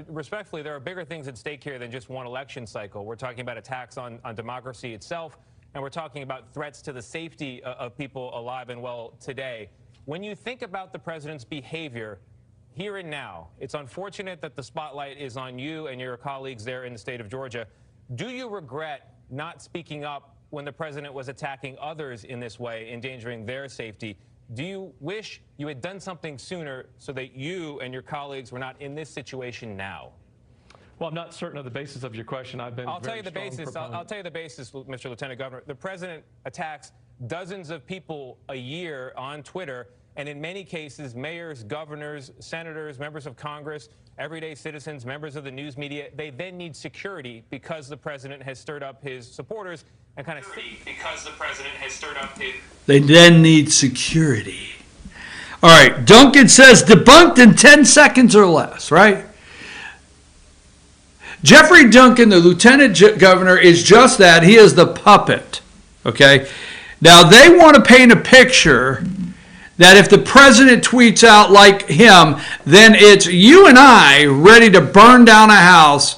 Respectfully, there are bigger things at stake here than just one election cycle. We're talking about attacks on democracy itself, and we're talking about threats to the safety of people alive and well today. When you think about the president's behavior here and now, it's unfortunate that the spotlight is on you and your colleagues there in the state of Georgia. Do you regret not speaking up when the president was attacking others in this way, endangering their safety? Do you wish you had done something sooner so that you and your colleagues were not in this situation now? Well, I'm not certain of the basis of your question. I'll tell you the basis, Mr. Lieutenant Governor. The president attacks dozens of people a year on Twitter, and in many cases, mayors, governors, senators, members of Congress, everyday citizens, members of the news media. They then need security because the president has stirred up his supporters and kind of They then need security. All right, Duncan says debunked in 10 seconds or less, right? Jeffrey Duncan, the lieutenant governor, is just that. He is the puppet, okay? Now, they want to paint a picture that if the president tweets out like him, then it's you and I ready to burn down a house.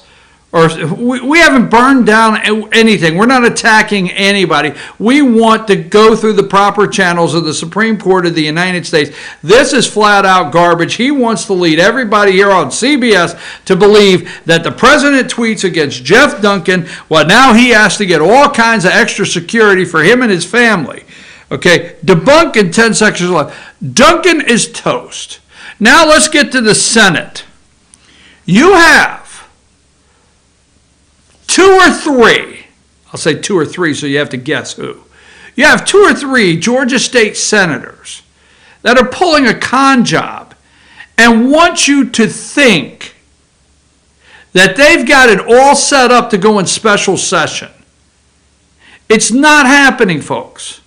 Or we haven't burned down anything. We're not attacking anybody. We want to go through the proper channels of the Supreme Court of the United States. This is flat out garbage. He wants to lead everybody here on CBS to believe that the president tweets against Jeff Duncan. Well, now he has to get all kinds of extra security for him and his family. Okay, debunk in 10 seconds left. Duncan is toast. Now let's get to the Senate. You have 2 or 3, I'll say 2 or 3 so you have to guess who. You have 2 or 3 Georgia state senators that are pulling a con job and want you to think that they've got it all set up to go in special session. It's not happening, folks.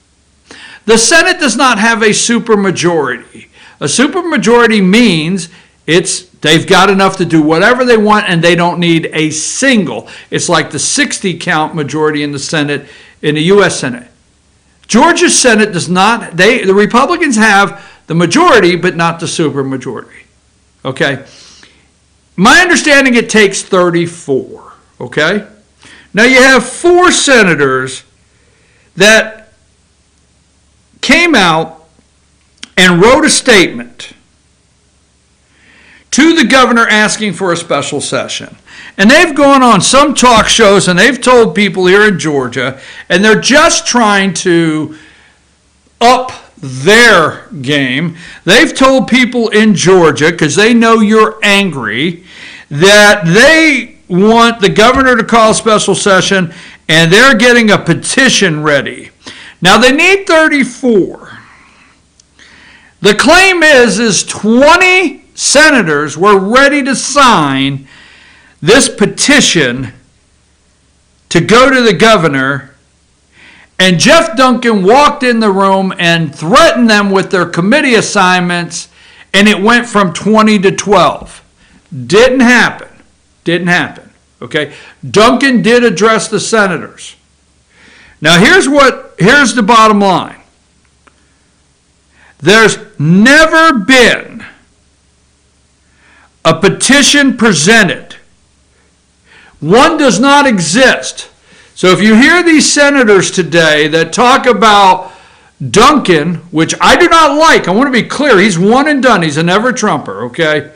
The Senate does not have a supermajority. A supermajority means they've got enough to do whatever they want and they don't need a single. It's like the 60 count majority in the Senate, in the U.S. Senate. Georgia's Senate does not, the Republicans have the majority, but not the supermajority. Okay? My understanding, it takes 34. Okay? Now you have 4 senators that came out and wrote a statement to the governor asking for a special session. And they've gone on some talk shows and they've told people here in Georgia, and they're just trying to up their game. They've told people in Georgia, because they know you're angry, that they want the governor to call a special session, and they're getting a petition ready. Now they need 34. The claim is 20 senators were ready to sign this petition to go to the governor, and Jeff Duncan walked in the room and threatened them with their committee assignments, and it went from 20 to 12. Didn't happen. Didn't happen. Okay? Duncan did address the senators. Now here's the bottom line. There's never been a petition presented. One does not exist. So if you hear these senators today that talk about Duncan, which I do not like, I want to be clear, he's one and done. He's a never-Trumper, okay?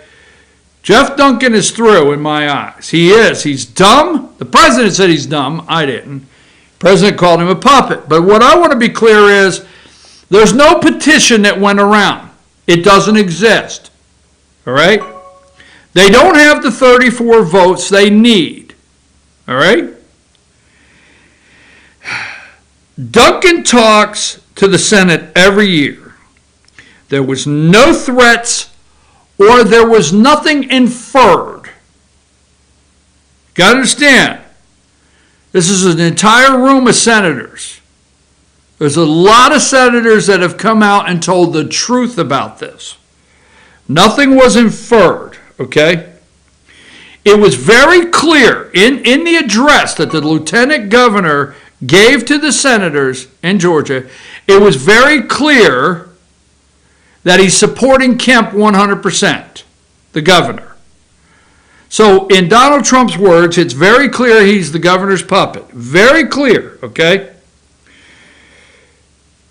Jeff Duncan is through in my eyes. He is. He's dumb. The president said he's dumb. I didn't. The president called him a puppet. But what I want to be clear is there's no petition that went around. It doesn't exist. All right? They don't have the 34 votes they need. All right? Duncan talks to the Senate every year. There was no threats or there was nothing inferred. Got to understand, this is an entire room of senators. There's a lot of senators that have come out and told the truth about this. Nothing was inferred, okay? It was very clear in the address that the lieutenant governor gave to the senators in Georgia, it was very clear that he's supporting Kemp 100%, the governor. So in Donald Trump's words, it's very clear he's the governor's puppet. Very clear, okay?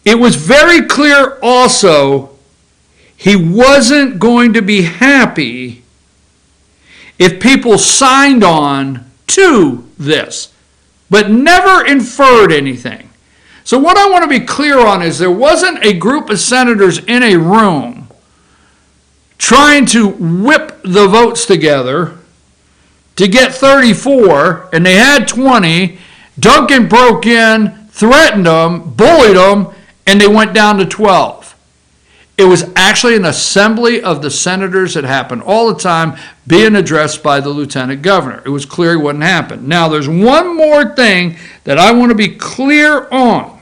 It was very clear also he wasn't going to be happy if people signed on to this, but never inferred anything. So what I want to be clear on is there wasn't a group of senators in a room trying to whip the votes together to get 34, and they had 20. Duncan broke in, threatened them, bullied them, and they went down to 12. It was actually an assembly of the senators that happened all the time being addressed by the lieutenant governor. It was clear it wouldn't happen. Now, there's one more thing that I want to be clear on.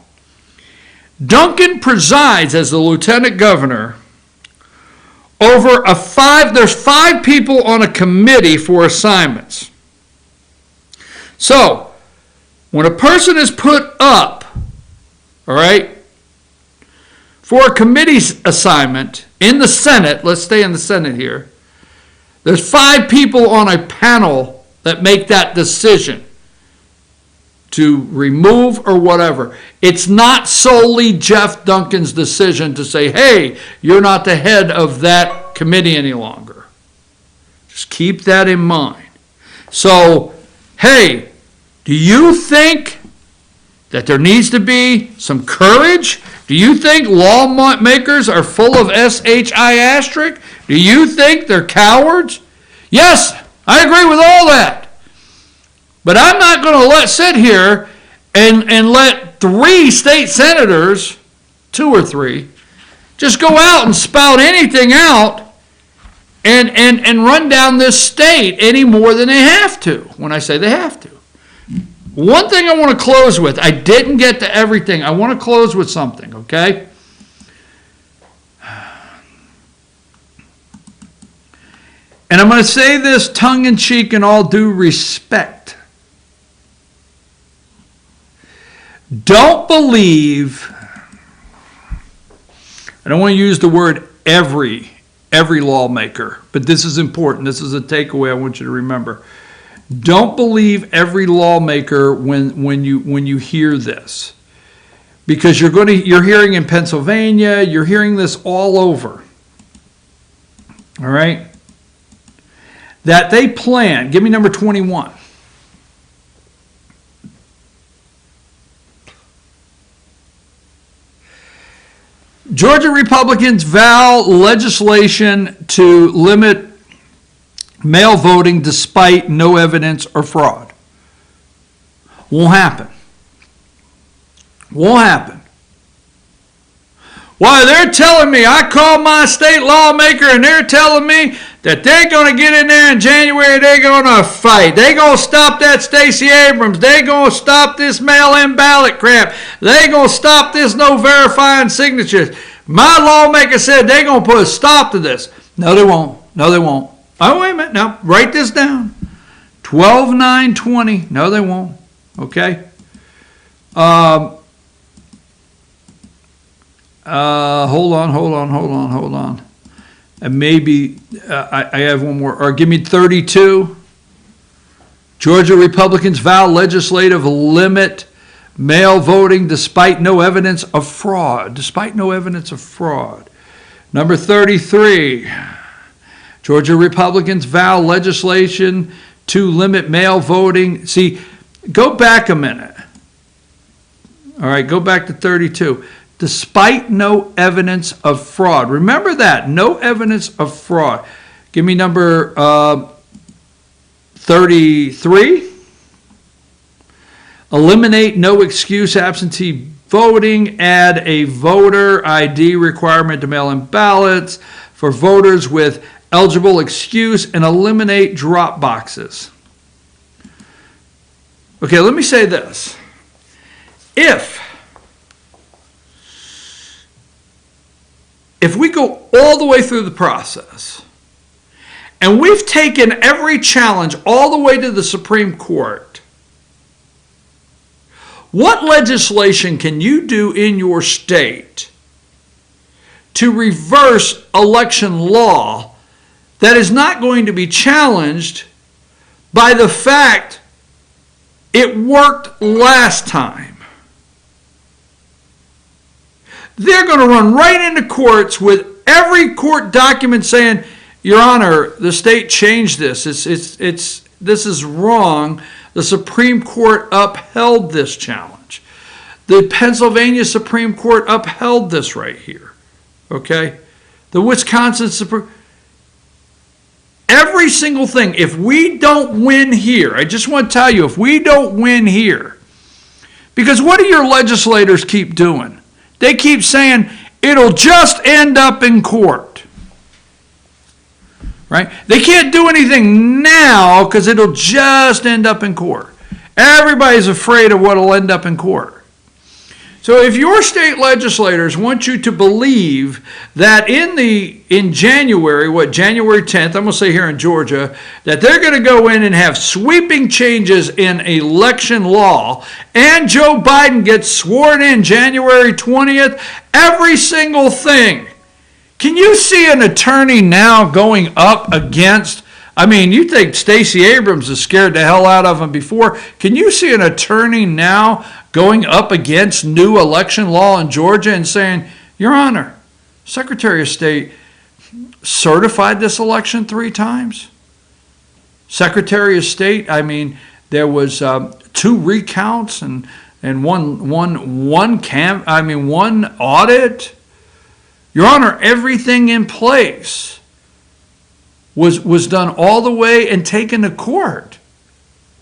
Duncan presides as the lieutenant governor over there's 5 people on a committee for assignments. So, when a person is put up, all right, for a committee assignment in the Senate, let's stay in the Senate here, there's 5 people on a panel that make that decision to remove or whatever. It's not solely Jeff Duncan's decision to say, hey, you're not the head of that committee any longer. Just keep that in mind. So, hey, do you think that there needs to be some courage? Do you think lawmakers are full of SHI*? Do you think they're cowards? Yes, I agree with all that. But I'm not going to sit here and let 3 state senators, 2 or 3, just go out and spout anything out and run down this state any more than they have to, when I say they have to. One thing I want to close with. I didn't get to everything. I want to close with something, okay? And I'm going to say this tongue-in-cheek and all due respect. Don't believe, I don't want to use the word every lawmaker, but this is important. This is a takeaway I want you to remember. Don't believe every lawmaker when you hear this, because you're hearing in Pennsylvania, you're hearing this all over. All right, that they plan. Give me number 21. Georgia Republicans vow legislation to limit mail voting despite no evidence or fraud. Won't happen. Won't happen. Well, they're telling me, I called my state lawmaker and they're telling me that they're going to get in there in January, they're going to fight. They're going to stop that Stacey Abrams. They're going to stop this mail-in ballot crap. They're going to stop this no verifying signatures. My lawmaker said they're going to put a stop to this. No, they won't. No, they won't. Oh, wait a minute. Now, write this down. 12/9/20. No, they won't. Okay? Hold on. And maybe I have one more. Or give me 32. Georgia Republicans vow legislative limit mail voting despite no evidence of fraud. Despite no evidence of fraud. Number 33. Georgia Republicans vow legislation to limit mail voting. See, go back a minute. All right, go back to 32. Despite no evidence of fraud. Remember that. No evidence of fraud. Give me number 33. Eliminate no excuse absentee voting. Add a voter ID requirement to mail-in ballots for voters with eligible excuse, and eliminate drop boxes. Okay, let me say this. If we go all the way through the process and we've taken every challenge all the way to the Supreme Court, what legislation can you do in your state to reverse election law that is not going to be challenged by the fact it worked last time? They're going to run right into courts with every court document saying, Your Honor, the state changed this. This is wrong. The Supreme Court upheld this challenge. The Pennsylvania Supreme Court upheld this right here. Okay? The Wisconsin Supreme... Every single thing, if we don't win here, I just want to tell you, if we don't win here, because what do your legislators keep doing? They keep saying, it'll just end up in court. Right? They can't do anything now because it'll just end up in court. Everybody's afraid of what will end up in court. So if your state legislators want you to believe that in January, January 10th, I'm going to say here in Georgia, that they're going to go in and have sweeping changes in election law, and Joe Biden gets sworn in January 20th, every single thing. Can you see an attorney now going up against, you think Stacey Abrams has scared the hell out of him before. Can you see an attorney now going up against new election law in Georgia and saying, Your Honor, Secretary of State certified this election 3 times? Secretary of State, there was 2 recounts and one audit. Your Honor, everything in place was done all the way and taken to court.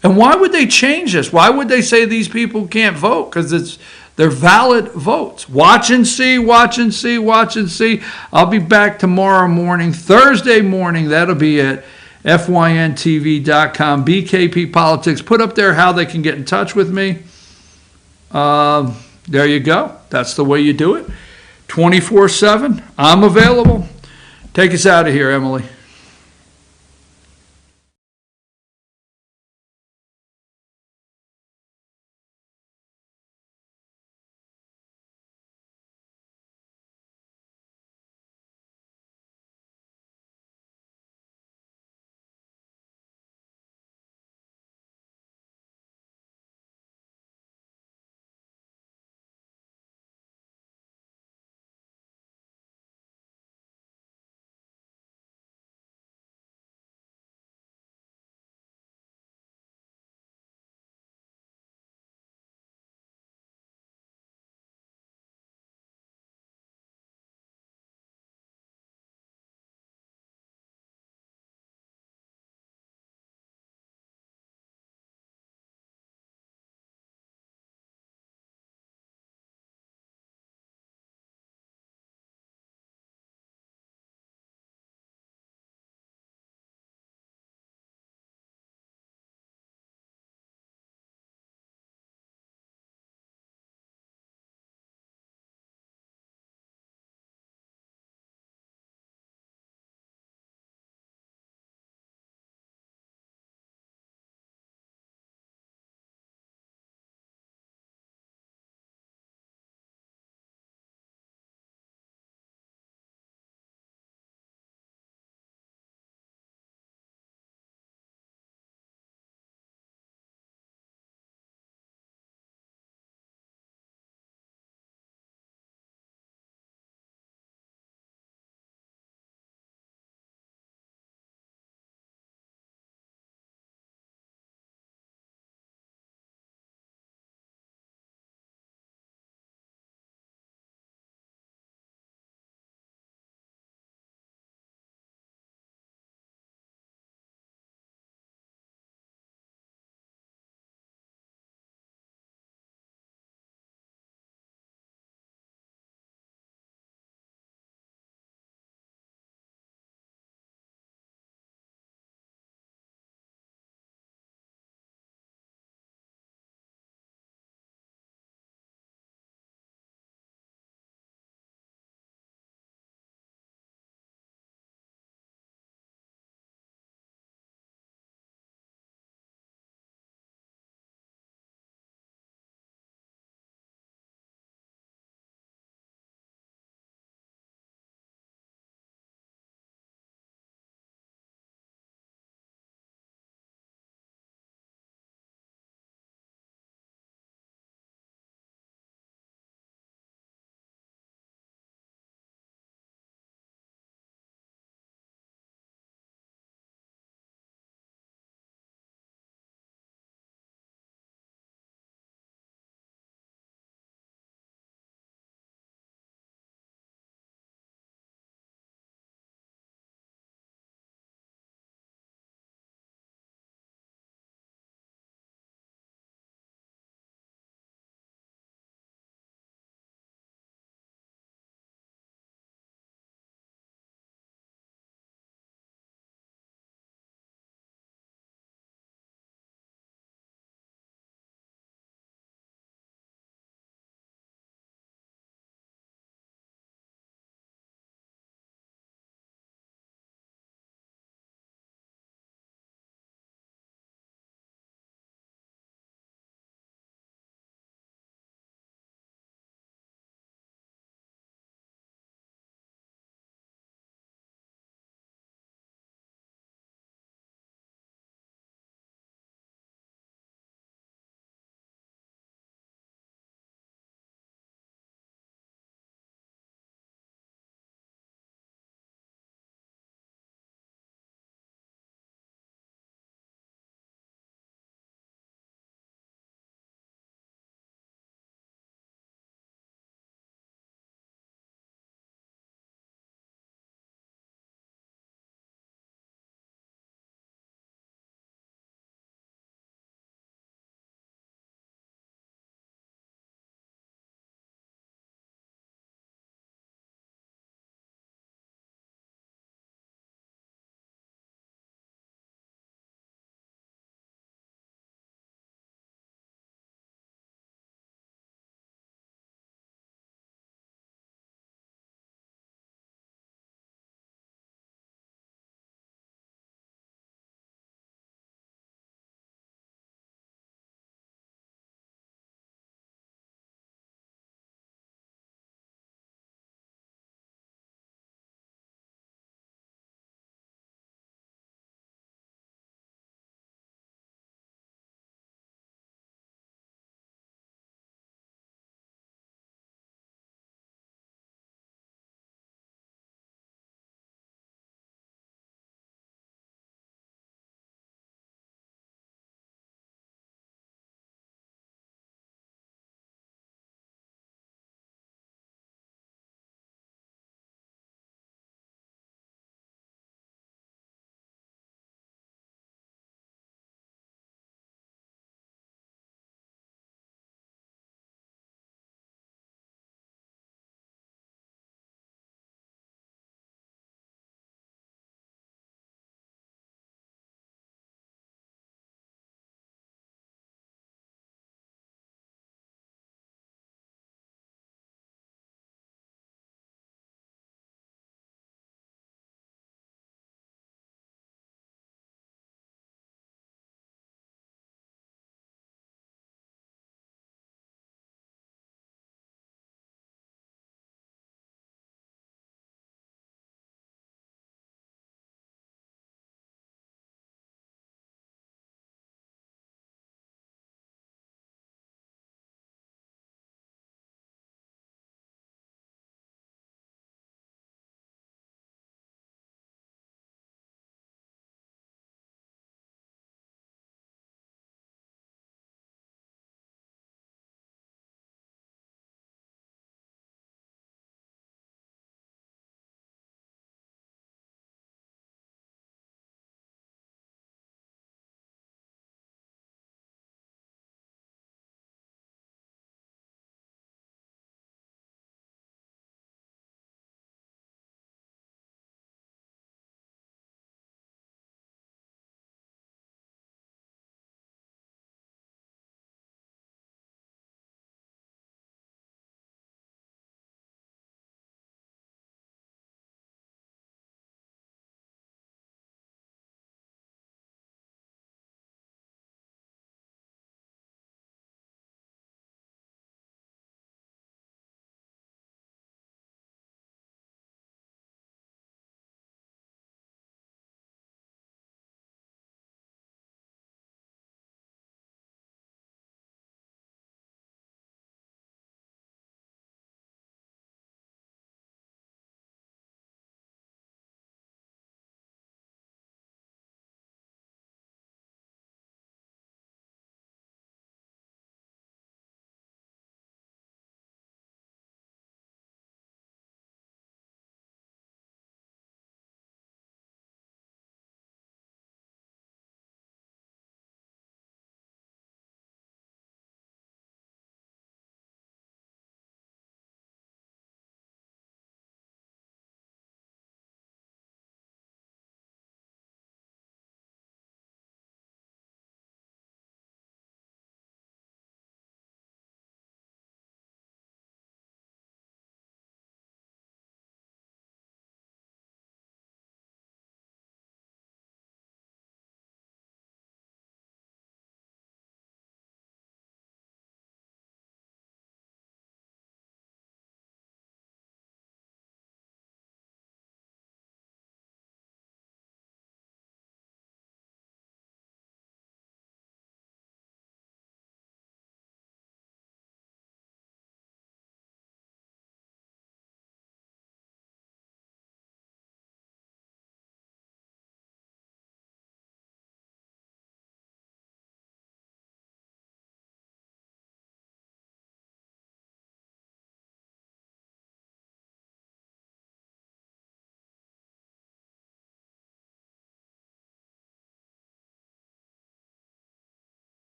And why would they change this? Why would they say these people can't vote? Because they're valid votes. Watch and see, watch and see, watch and see. I'll be back tomorrow morning, Thursday morning, that'll be it. FYNTV.com, BKP Politics. Put up there how they can get in touch with me. There you go. That's the way you do it. 24/7. I'm available. Take us out of here, Emily.